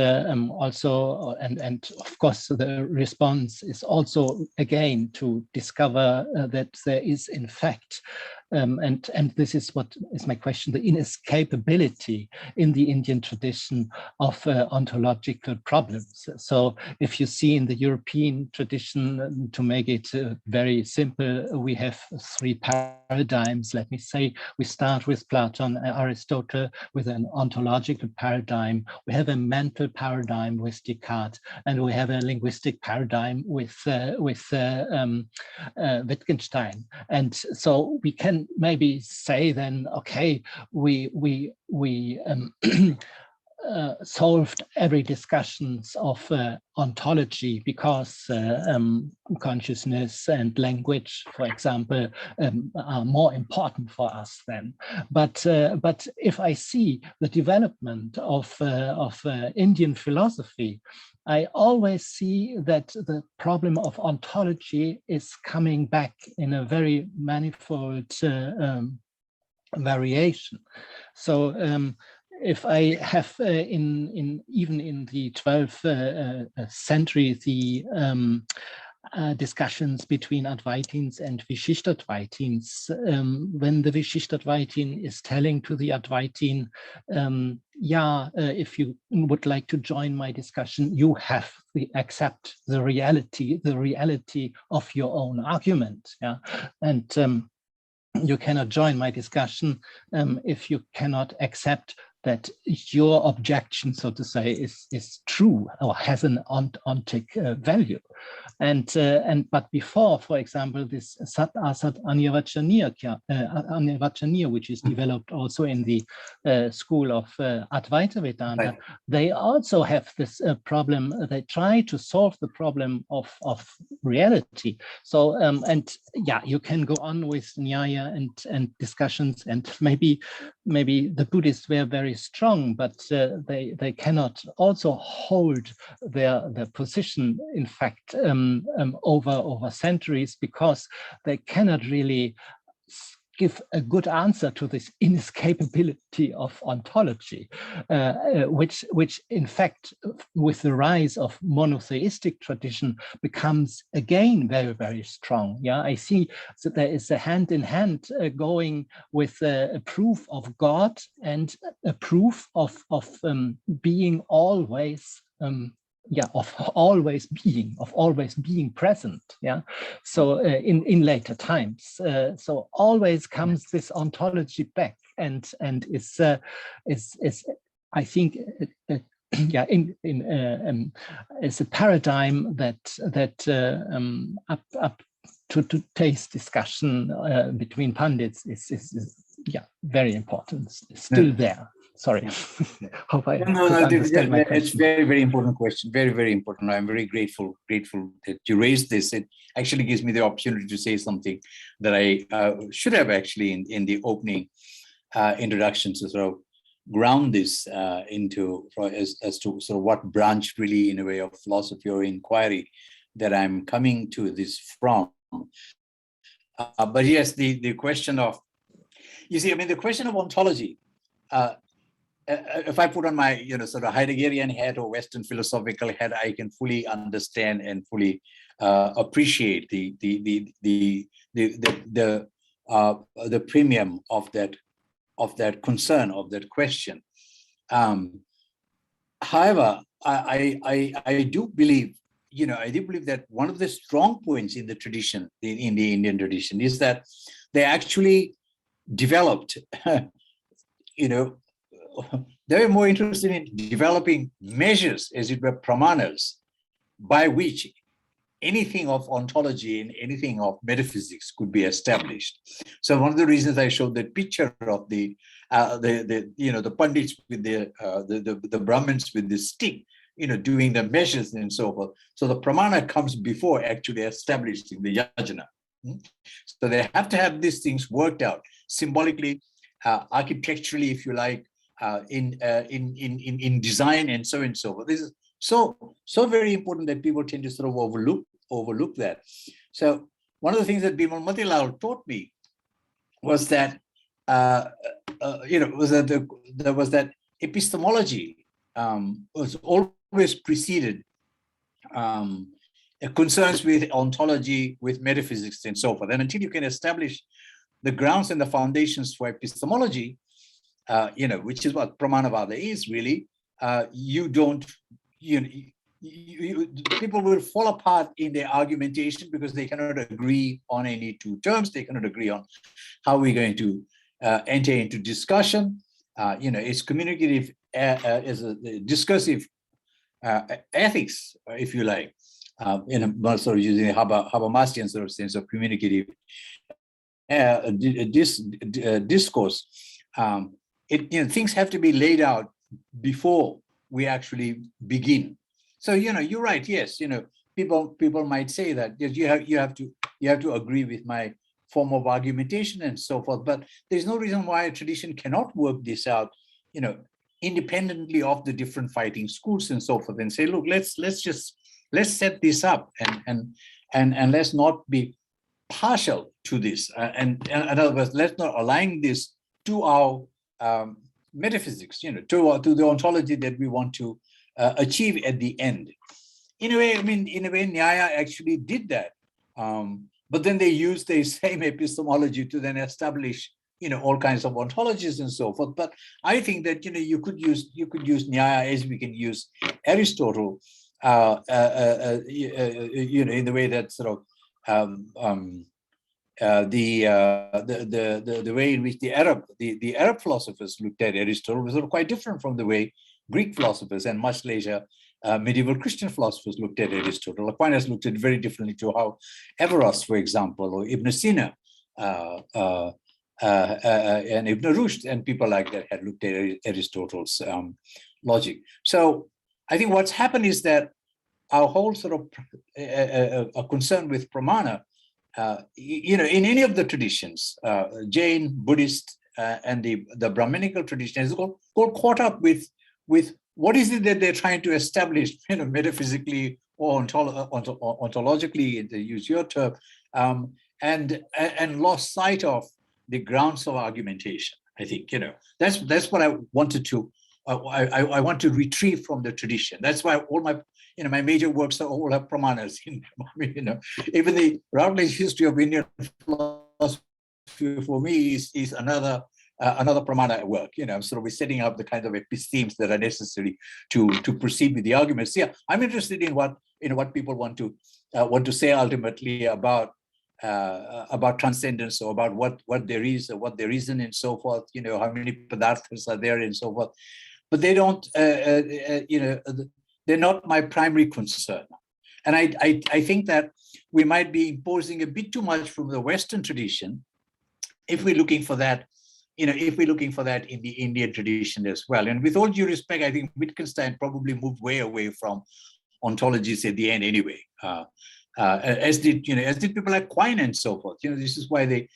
also, and of course the response is also again to discover that there is in fact And this is what is my question: the inescapability in the Indian tradition of ontological problems. So if you see in the European tradition, to make it very simple, we have three paradigms. Let me say, we start with Plato, Aristotle, with an ontological paradigm. We have a mental paradigm with Descartes, and we have a linguistic paradigm with Wittgenstein. And so we can maybe say then, okay, we solved every discussions of ontology because consciousness and language, for example, are more important for us then. But if I see the development of Indian philosophy, I always see that the problem of ontology is coming back in a very manifold variation. So if I have even in the 12th century, the discussions between Advaitins and Vishishtadvaitins, when the Vishishtadvaitin is telling to the Advaitin, if you would like to join my discussion, you have to accept the reality of your own argument. Yeah, and you cannot join my discussion if you cannot accept that your objection, so to say, is true or has an ontic value. But before, for example, this asat anivacaniya, which is developed also in the school of Advaita Vedanta, right, they also have this problem. They try to solve the problem of reality. So you can go on with Nyaya and discussions, and maybe the Buddhists were very strong, but they cannot also hold their position, in fact, over centuries, because they cannot really give a good answer to this inescapability of ontology, which in fact, with the rise of monotheistic tradition, becomes again very, very strong. Yeah, I see that there is a hand in hand going with a proof of God and a proof of being always of always being present. Yeah, so in later times, so always comes this ontology back, and is I think it's a paradigm that up to today's discussion between pundits is very important. It's still there. Sorry. Hope I understand my question. It's very, very important question. Very, very important. I'm very grateful that you raised this. It actually gives me the opportunity to say something that I should have actually in the opening introduction, to sort of ground this into as to sort of what branch really in a way of philosophy or inquiry that I'm coming to this from. But yes, the question of, you see, I mean, the question of ontology, if I put on my, sort of Heideggerian hat or Western philosophical hat, I can fully understand and fully appreciate the premium of that concern, of that question. However, I do believe, that one of the strong points in the tradition, in the Indian tradition, is that they actually developed, they were more interested in developing measures, as it were, pramanas, by which anything of ontology and anything of metaphysics could be established. So one of the reasons I showed that picture of the pandits with the Brahmins with the stick, doing the measures and so forth. So the pramana comes before actually establishing the yajna. So they have to have these things worked out symbolically, architecturally, if you like, in design and so forth. This is so very important that people tend to sort of overlook that. So one of the things that Bimal Matilal taught me was that there was that epistemology was always preceded concerns with ontology, with metaphysics and so forth. And until you can establish the grounds and the foundations for epistemology, which is what Pramanavada is really, people will fall apart in their argumentation because they cannot agree on any two terms. They cannot agree on how we're going to enter into discussion. It's communicative, is a discursive ethics, if you like, sort of using a Habermasian sort of sense of communicative discourse. Things have to be laid out before we actually begin. So you're right. Yes, people might say that yes, you have to agree with my form of argumentation and so forth. But there's no reason why a tradition cannot work this out, independently of the different fighting schools and so forth, and say, look, let's set this up and let's not be partial to this. And in other words, let's not align this to our metaphysics, to the ontology that we want to achieve at the end. In a way, Nyaya actually did that. But then they used the same epistemology to then establish, all kinds of ontologies and so forth. But I think that you could use Nyaya as we can use Aristotle, in the way that sort of the way in which the Arab philosophers looked at Aristotle was sort of quite different from the way Greek philosophers and much later medieval Christian philosophers looked at Aristotle. Aquinas looked at it very differently to how Averroes, for example, or Ibn Sina and Ibn Rushd and people like that had looked at Aristotle's logic. So I think what's happened is that our whole sort of a concern with pramana, in any of the traditions, Jain, Buddhist, and the Brahminical tradition is all caught up with what is it that they're trying to establish, metaphysically or ontologically, to use your term, and lost sight of the grounds of argumentation. I think that's what I wanted to. I want to retrieve from the tradition. That's why all my my major works are all have pramanas in them. Even the Routledge History of Indian Philosophy for me is another pramana work. Sort of setting up the kind of epistemes that are necessary to proceed with the arguments. Yeah, I'm interested in what people want to say ultimately about transcendence, or about what there is or what there isn't and so forth. How many padarthas are there and so forth. But they don't. They're not my primary concern. And I think that we might be imposing a bit too much from the Western tradition if we're looking for that. If we're looking for that in the Indian tradition as well. And with all due respect, I think Wittgenstein probably moved way away from ontologies at the end anyway, as did people like Quine and so forth. This is why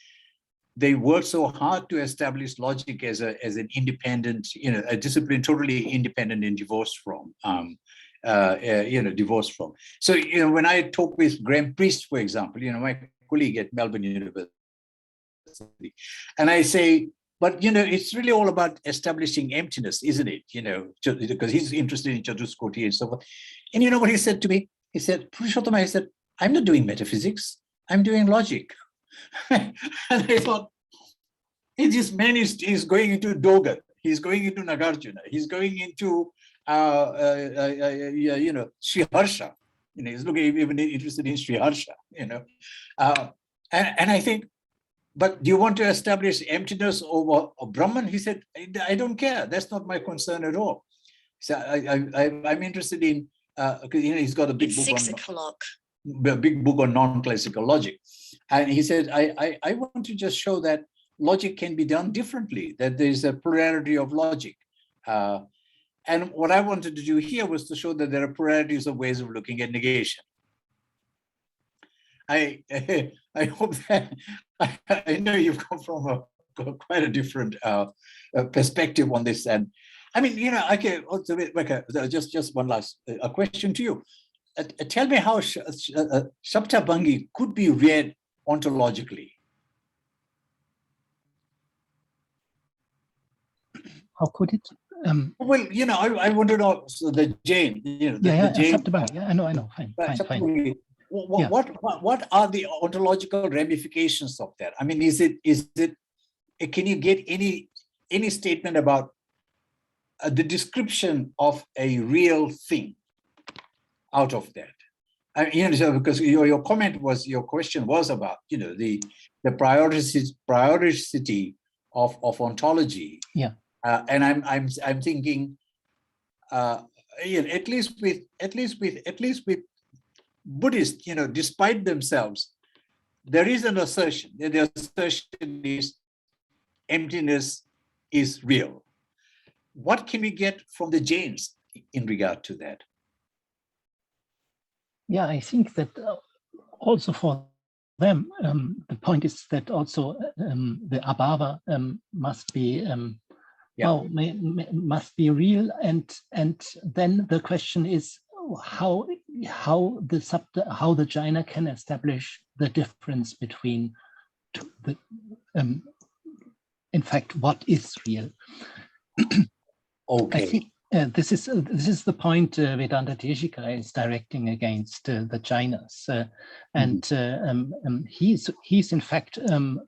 they worked so hard to establish logic as an independent, a discipline totally independent and divorced from. Divorced from. So when I talk with Graham Priest, for example, my colleague at Melbourne University, and I say, but it's really all about establishing emptiness, isn't it? Because he's interested in Catuskoti and so forth. And you know what he said to me? He said, Purushottama, he said, I'm not doing metaphysics, I'm doing logic. And I thought, this man is going into Dogat, he's going into Nagarjuna, he's going into Sri Harsha. He's looking even interested in Sri Harsha. And I think, but do you want to establish emptiness over Brahman? He said, I don't care. That's not my concern at all. So I'm interested in because he's got a big book on non-classical logic, and he said, I want to just show that logic can be done differently. That there is a plurality of logic. And what I wanted to do here was to show that there are pluralities of ways of looking at negation. I hope that I know you've come from quite a different perspective on this. And I mean, okay, just one last question to you. Tell me how Saptabhangi could be read ontologically. How could it? Well, I want to know the Jain. The Jain. Saptabhangi. Yeah, I know. Fine. what are the ontological ramifications of that? I mean, is it? Can you get any statement about the description of a real thing out of that? Because your question was about the prioricity of ontology. Yeah. And I'm thinking, at least with Buddhists, despite themselves, there is an assertion. The assertion is emptiness is real. What can we get from the Jains in regard to that? Yeah, I think that also for them, the point is that also the abhava must be must be real, and then the question is how the Jaina can establish the difference between the in fact what is real. Okay. I think this is the point Vedanta Deshika is directing against the Jainas, and he's in fact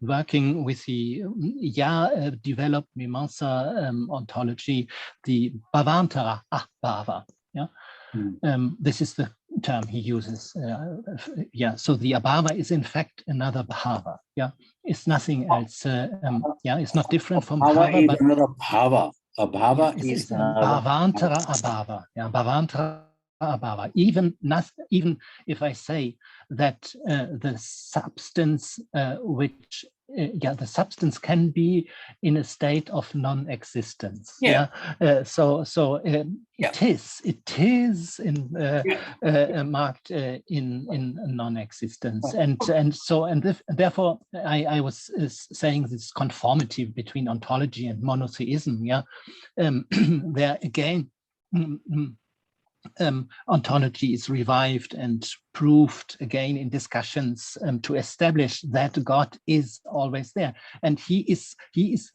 working with the developed Mīmāṃsā ontology, the bhavantara. Yeah, this is the term he uses. So the abhava is in fact another bhava. Yeah, it's nothing else. It's not different from bhava, but another bhava. Abhava is bhavantara abhava. Yeah, bhavantara abhava. Even if I say that the substance the substance can be in a state of non-existence. Yeah. It is marked in non-existence, and therefore I was saying this conformity between ontology and monotheism. Yeah, there again. Ontology is revived and proved again in discussions to establish that God is always there, and he is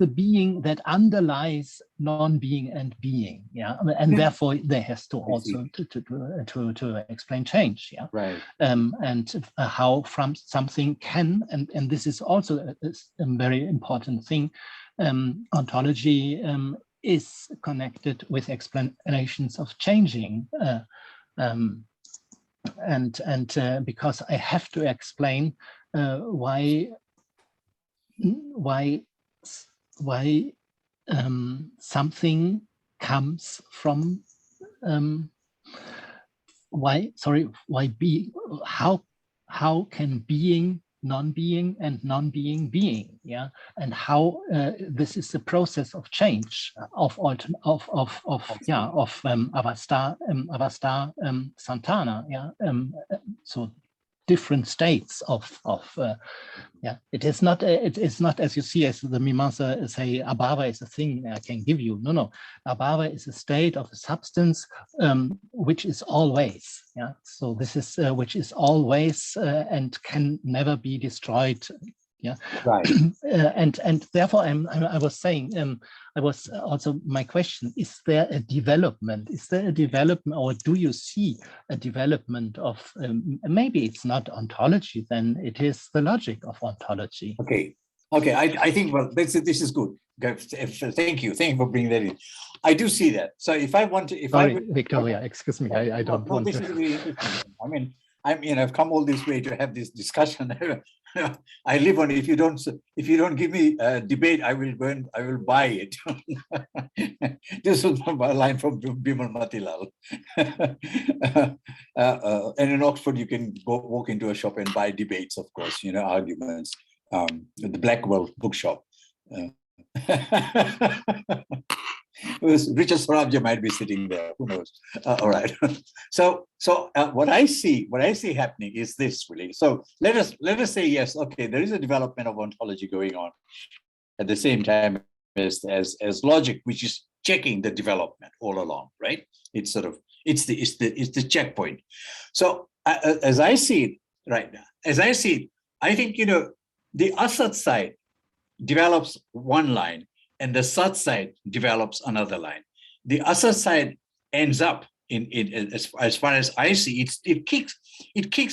the being that underlies non-being and being. Yeah, and therefore there has to also to explain change. Yeah, right. And how from something can and this is also a very important thing. Ontology is connected with explanations of changing, and because I have to explain why something comes from how can being non-being and non-being being, yeah, and how this is the process of change of avastha santana, yeah, so different states of it is not as you see as the Mīmāṃsā say abhava is a thing I can give you. No, abhava is a state of a substance which is always, yeah, so this is which is always and can never be destroyed. Yeah, right. And therefore I was saying I was also my question, is there a development? Is there a development, or do you see a development of maybe it's not ontology, then it is the logic of ontology? Okay, I think, well, this is good. Thank you for bringing that in. I do see that. So Victoria, excuse me, I don't want this to. Is really interesting. I mean, I've come all this way to have this discussion. I live on it. If you don't give me a debate, I will buy it. This was a line from Bimal Matilal. And in Oxford, you can walk into a shop and buy debates, of course, arguments. The Blackwell bookshop. Richard Sarabjia might be sitting there. Who knows? All right. So what I see happening is this, really. So let us say yes. Okay, there is a development of ontology going on at the same time as logic, which is checking the development all along, right? It's the checkpoint. So as I see it right now, I think the asat side develops one line, and the sat side develops another line. The asat side ends up as far as I see, it kicks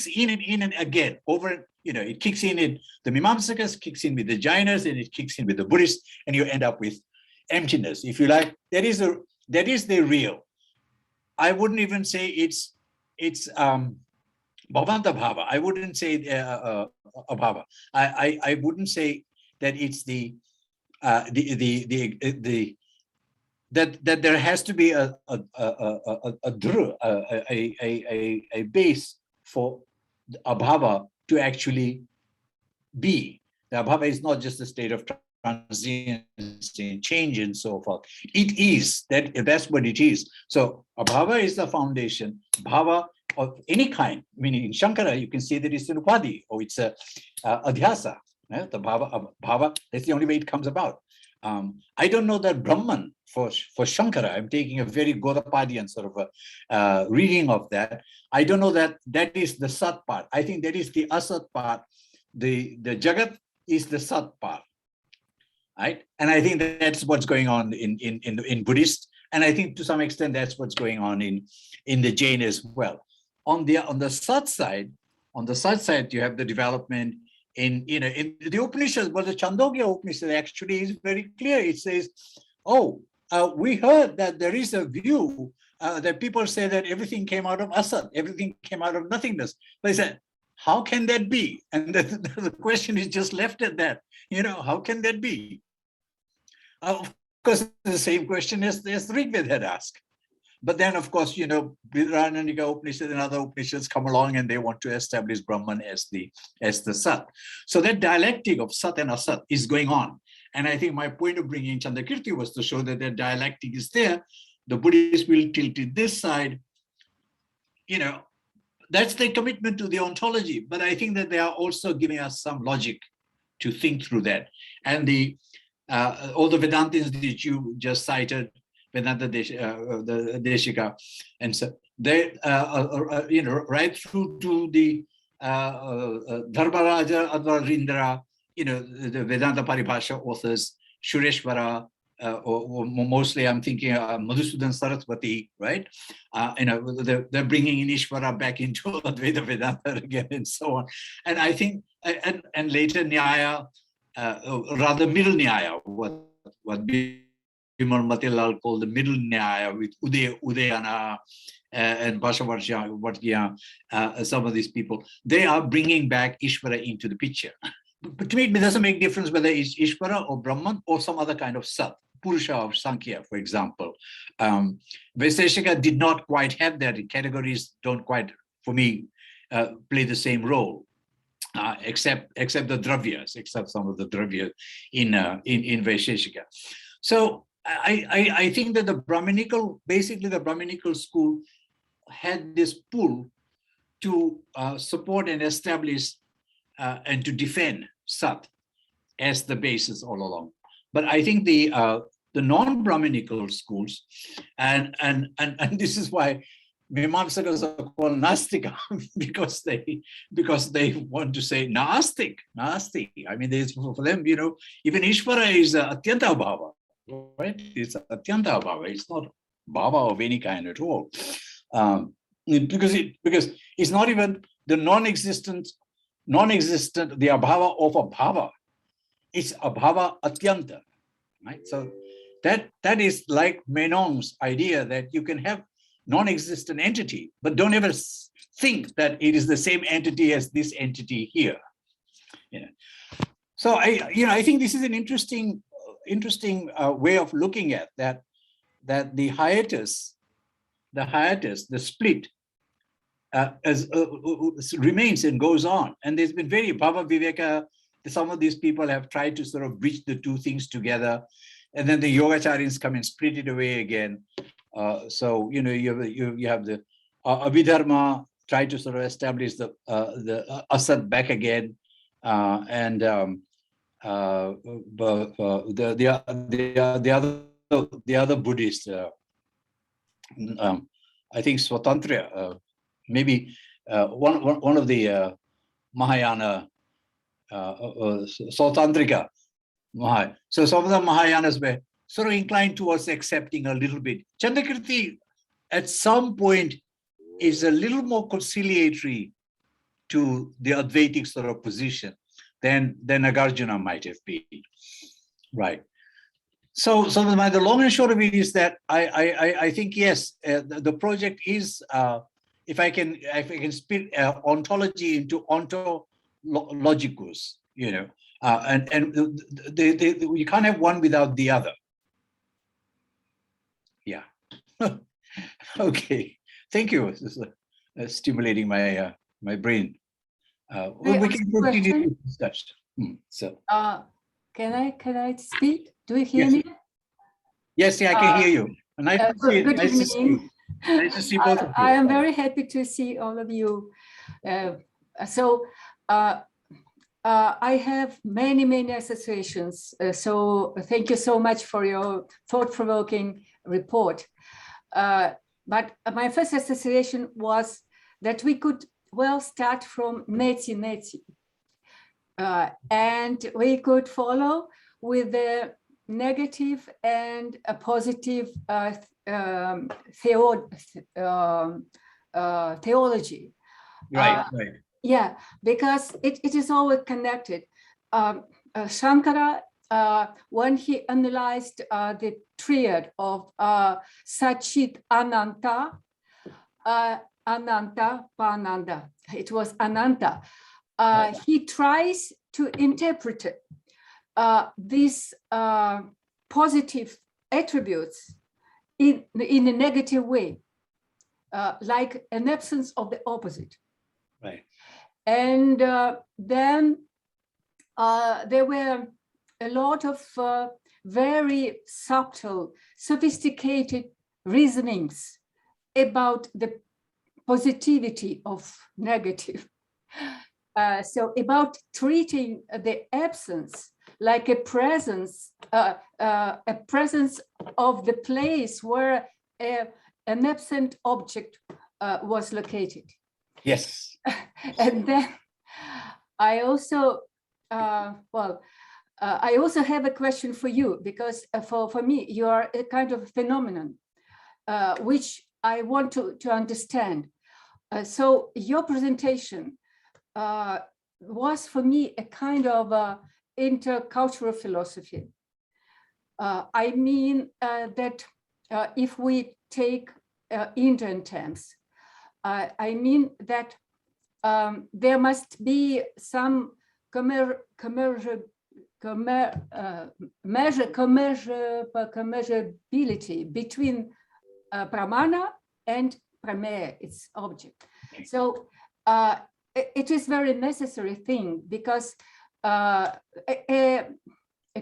in and again over. It kicks in the Mīmāṃsākas, kicks in with the Jainas, and it kicks in with the Buddhists, and you end up with emptiness, if you like. That is the real. I wouldn't even say it's bhavantā-bhāva. I wouldn't say abhava. I wouldn't say that it's that there has to be a base for abhava to actually be. The abhava is not just a state of transience, change, and so forth. It is that's what it is. So abhava is the foundation. Bhava of any kind, meaning in Shankara, you can say that it's an upadhi or it's a adhyasa. The bhava, that's the only way it comes about. I don't know that Brahman for Shankara. I'm taking a very Gaudapadian sort of a reading of that. I don't know that is the sat part. I think that is the asat part. The jagat is the sat part, right? And I think that's what's going on in Buddhist, and I think to some extent that's what's going on in the Jain as well. On the sat side, you have the development in the Upanishads, but the Chandogya Upanishad actually is very clear. It says, we heard that there is a view that people say that everything came out of asat, everything came out of nothingness. But they said, how can that be? And the question is just left at that. How can that be? Of course, the same question as Ṛgveda had asked. But then, of course, Brihadaranyaka Upanishad and other Upanishads come along and they want to establish Brahman as the Sat. So that dialectic of Sat and Asat is going on. And I think my point of bringing Candrakīrti was to show that dialectic is there. The Buddhists will tilt it this side. That's their commitment to the ontology. But I think that they are also giving us some logic to think through that. And all the Vedantins that you just cited, Vedanta the Deshika, and so they right through to the Dharmaraja Advarindra, the Vedanta Paribhasha authors, Shureshvara, or mostly I'm thinking Madhusudan Saraswati, right? They're bringing in Ishvara back into Advaita Vedanta again, and so on. And I think, and later Nyaya, rather middle Nyaya, what Bimal Matilal called the middle Nyaya with Udayana and Bhashavargya, some of these people, they are bringing back Ishvara into the picture. But to me, it doesn't make difference whether it's Ishvara or Brahman or some other kind of Sat, Purusha or Sankhya, for example. Vaiseshika did not quite have that. The categories don't quite, for me, play the same role, except the dravyas, except some of the dravyas in Vaisheshika. So I think that the Brahminical school had this pull to support and establish and to defend Sat as the basis all along. But I think the non-Brahminical schools, and this is why Mīmāṃsākas are called Nāstika, because they want to say Nāstik. I mean, for them, even Ishvara is antyantābhāva, right? It's antyantābhāva. It's not bhava of any kind at all, because it's not even the non-existent, the abhava of a bhava. It's abhava atyanta, right? So that is like Menon's idea that you can have non-existent entity, but don't ever think that it is the same entity as this entity here. So I think this is an interesting way of looking at that the hiatus, the split, remains and goes on. And there's been very Bhava Viveka. Some of these people have tried to sort of bridge the two things together, and then the Yogacharyans come and split it away again. So you have the Abhidharma try to sort of establish the asat back again, and the other Buddhist, I think Swatantra, maybe one of the Mahayana. Sautantrika. So some of the Mahayanas were sort of inclined towards accepting a little bit. Candrakirti at some point is a little more conciliatory to the Advaitic sort of position than Nagarjuna might have been, right? So the long and short of it is that I think, yes, the project is, if I can split ontology into ontologicus, you know, and you can't have one without the other. Yeah. Okay. Thank you. This is stimulating my my brain. We can continue to discuss. So. Can I speak? Do you hear me? Yes, yeah, I can hear you. Nice to see you. Good Nice evening. Nice to see both of you. I am very happy to see all of you. I have many associations. So thank you so much for your thought-provoking report. But my first association was that we could well start from neti. And we could follow with the negative and a positive theology. Right. Yeah, because it is always connected. Shankara, when he analyzed the triad of Sachit Ananta, Ananta, Pananda, it was Ananta. He tries to interpret these positive attributes in a negative way, like an absence of the opposite. Right. And then there were a lot of very subtle, sophisticated reasonings about the positivity of negative. So about treating the absence like a presence of the place where an absent object was located. Yes. And then I also, I also have a question for you, because for me, you are a kind of phenomenon, which I want to understand. So your presentation was for me a kind of intercultural philosophy. I mean that if we take Indian terms, I mean that there must be some commeasurability between pramana and prameya, its object. So it is very necessary thing, because a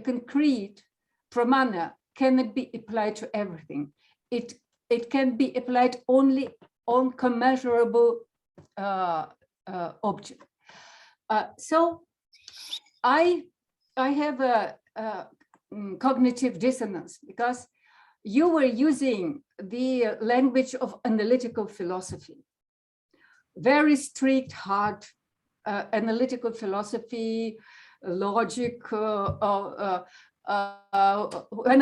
concrete pramana cannot be applied to everything. It can be applied only on commeasurable object. So I have a cognitive dissonance, because you were using the language of analytical philosophy, very strict, hard analytical philosophy, logic. When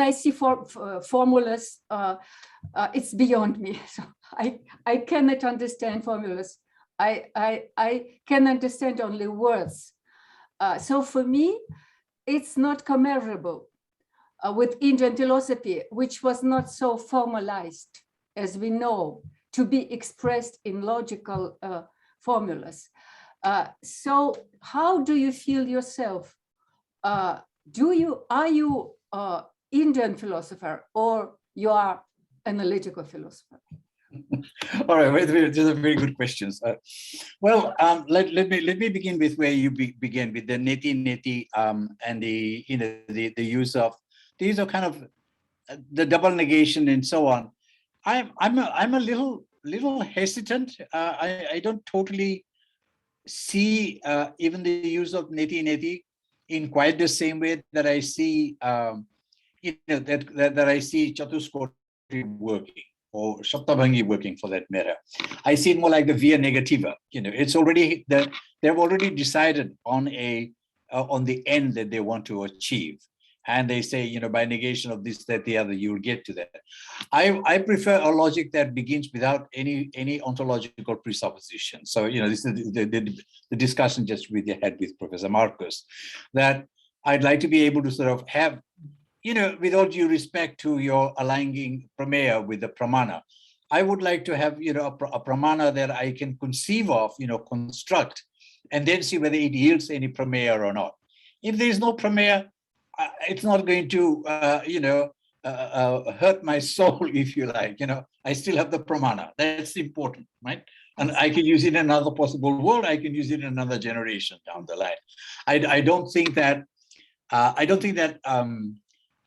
I see formulas, it's beyond me. So I cannot understand formulas. I can understand only words. So for me, it's not comparable with Indian philosophy, which was not so formalized, as we know, to be expressed in logical formulas. So how do you feel yourself? Are you Indian philosopher, or you are analytical philosopher? All right, these are very good questions. Well, let me begin with where you began, with the neti and the use of these are kind of the double negation and so on. I'm a little hesitant. I don't totally see even the use of neti in quite the same way that I see that I see Chatuskoti working, or Saptabhangi working for that matter. I see it more like the via negativa. It's already they've already decided on the end that they want to achieve, and they say, you know, by negation of this, that, the other, you will get to that. I prefer a logic that begins without any ontological presupposition. So, you know, this is the discussion just we had with Professor Marcus, that I'd like to be able to sort of have, you know, with all due respect to your aligning prameya with the pramana, I would like to have, you know, a pramana that I can conceive of, you know, construct, and then see whether it yields any prameya or not. If there is no prameya, it's not going to, hurt my soul, if you like. You know, I still have the pramana. That's important, right? And I can use it in another possible world. I can use it in another generation down the line. I don't think that.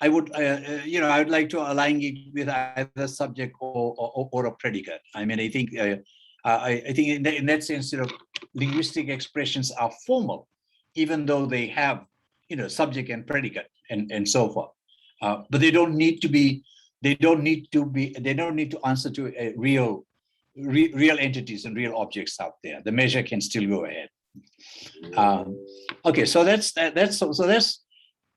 I would, I would like to align it with either subject or a predicate. I mean, I think in that sense, you know, linguistic expressions are formal, even though they have, you know, subject and predicate and so forth. But they don't need to be. They don't need to answer to real entities and real objects out there. The measure can still go ahead. Okay, so that's.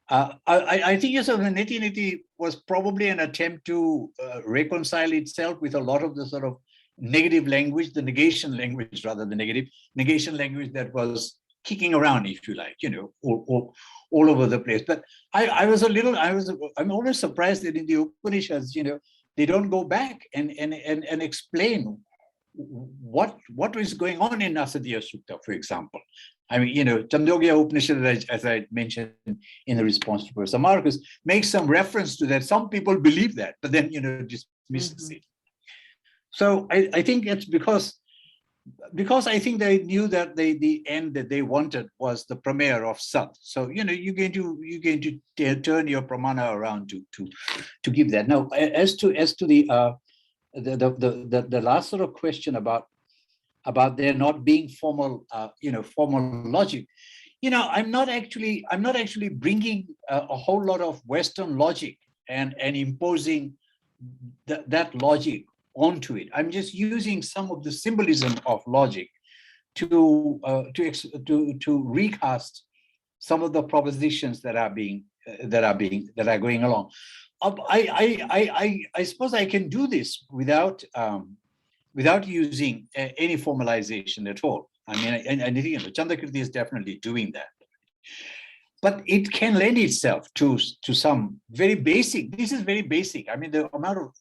I think yes, the neti was probably an attempt to reconcile itself with a lot of the sort of negative language, the negation language, rather than negative negation language that was kicking around, if you like, you know, all over the place. But I'm always surprised that in the Upanishads, you know, they don't go back and explain what is going on in Nāsadīya Sutta, for example. I mean, you know, Chandrakīrti Upanishad, as I mentioned in the response to Professor Marcus, makes some reference to that. Some people believe that, but then, you know, dismisses it. So I think it's because I think they knew that the end that they wanted was the prameya of sat. So, you know, you're going to turn your pramana around to give that. Now, as to the last sort of question about there not being formal, formal logic, you know, I'm not actually bringing a whole lot of Western logic and imposing that logic onto it. I'm just using some of the symbolism of logic to recast some of the propositions that are going along. I suppose I can do this without using any formalization at all. I mean, and you know, Candrakīrti is definitely doing that. But it can lend itself to some very basic. This is very basic. I mean, the amount of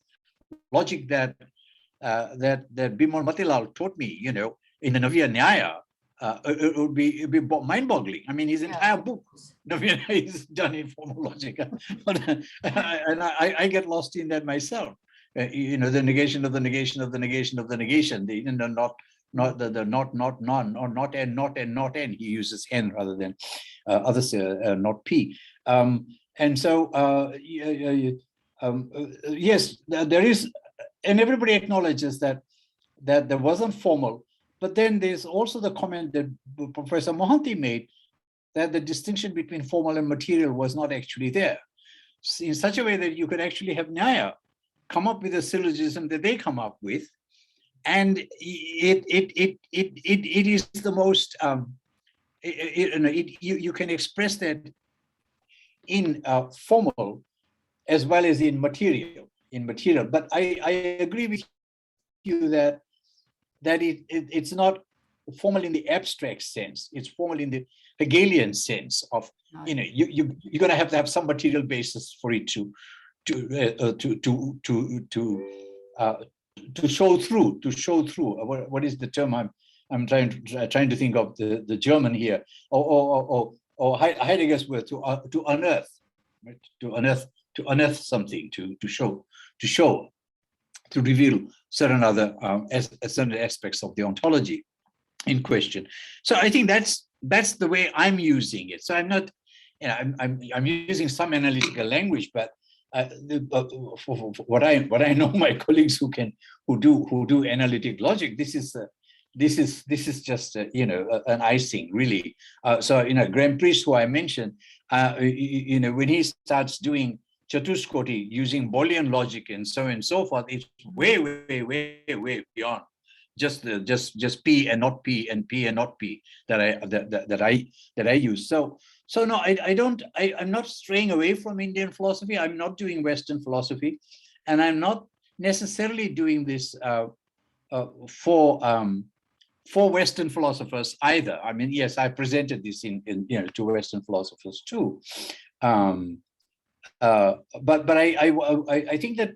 logic that Bimal Matilal taught me, you know, in the Navya Nyaya, it would be mind-boggling. I mean, his entire book, Navya Nyaya, is done in formal logic, and I get lost in that myself. You know, the negation of the negation of the negation of the negation. The not none or not and not n. He uses n rather than others not p. And so yes, there is. And everybody acknowledges that there wasn't formal, but then there's also the comment that Professor Mohanty made that the distinction between formal and material was not actually there, in such a way that you could actually have Nyaya come up with a syllogism that they come up with, and it is the most you can express that in formal as well as in material. But I agree with you that it's not formal in the abstract sense. It's formal in the Hegelian sense of, you know, you're going to have some material basis for it to show through. What is the term I'm trying to think of the German here, or Heidegger's word, to unearth, right? To unearth something, to show, to reveal certain other certain aspects of the ontology in question. So I think that's the way I'm using it. So I'm not, you know, I'm using some analytical language, but what I know my colleagues who do analytic logic, this is just you know, an icing, really. So, you know, Graham Priest, who I mentioned, you know, when he starts doing Chatuskoti using Boolean logic and so forth, it's way beyond just P and not P and P and not P that I use. So no, I'm not straying away from Indian philosophy. I'm not doing Western philosophy, and I'm not necessarily doing this for Western philosophers either. I mean, yes, I presented this in to Western philosophers too. But I think that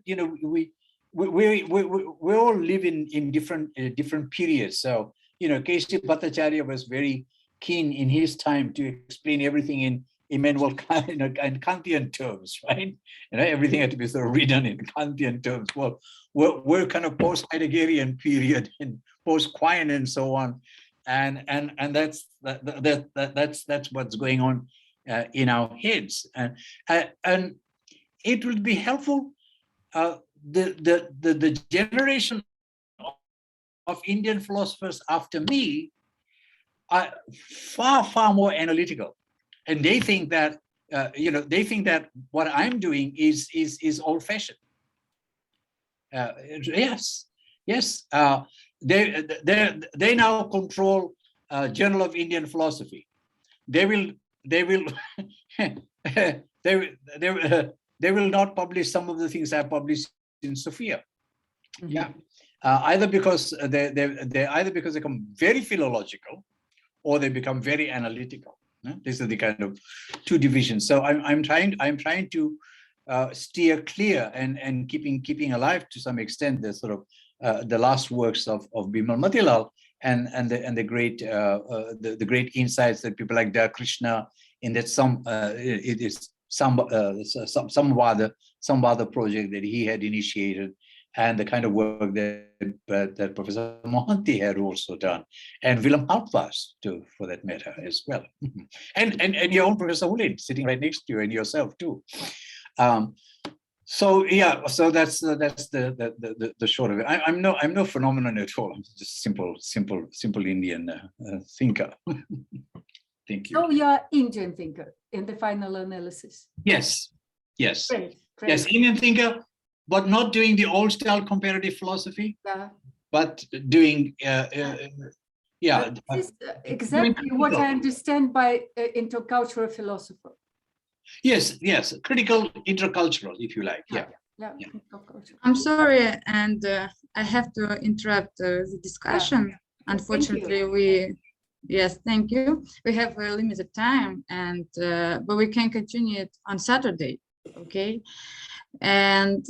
we all live in different periods. So K.C. Bhattacharya was very keen in his time to explain everything in Immanuel and Kantian terms, right? Everything had to be sort of written in Kantian terms. Well, we're kind of post-Heideggerian period and post-Quine and so on, and that's what's going on in our heads, and it would be helpful. The generation of Indian philosophers after me are far more analytical, and they think that what I'm doing is old-fashioned. Yes. They now control Journal of Indian Philosophy. They will not publish some of the things I published in Sophia. Mm-hmm. Yeah, either because they either become very philological, or they become very analytical. These are the kind of two divisions. So I'm trying to steer clear and keeping alive to some extent the sort of the last works of Bimal Matilal and the great insights that people like Daya Krishna, in that it is some other project that he had initiated, and the kind of work that Professor Mohanty had also done, and Willem Haltwas too, for that matter, as well, and your own Professor Ulin sitting right next to you, and yourself too. So yeah, so that's the short of it. I'm no phenomenon at all. I'm just simple Indian thinker. Thank you. So you are Indian thinker in the final analysis. Yes. Great. Yes, Indian thinker, but not doing the old style comparative philosophy. Yeah. But doing This is exactly what I understand by intercultural philosopher. Yes, critical intercultural, if you like. Yeah. I'm sorry, and I have to interrupt the discussion. Unfortunately, thank you. We have a limited time, and but we can continue it on Saturday, okay? And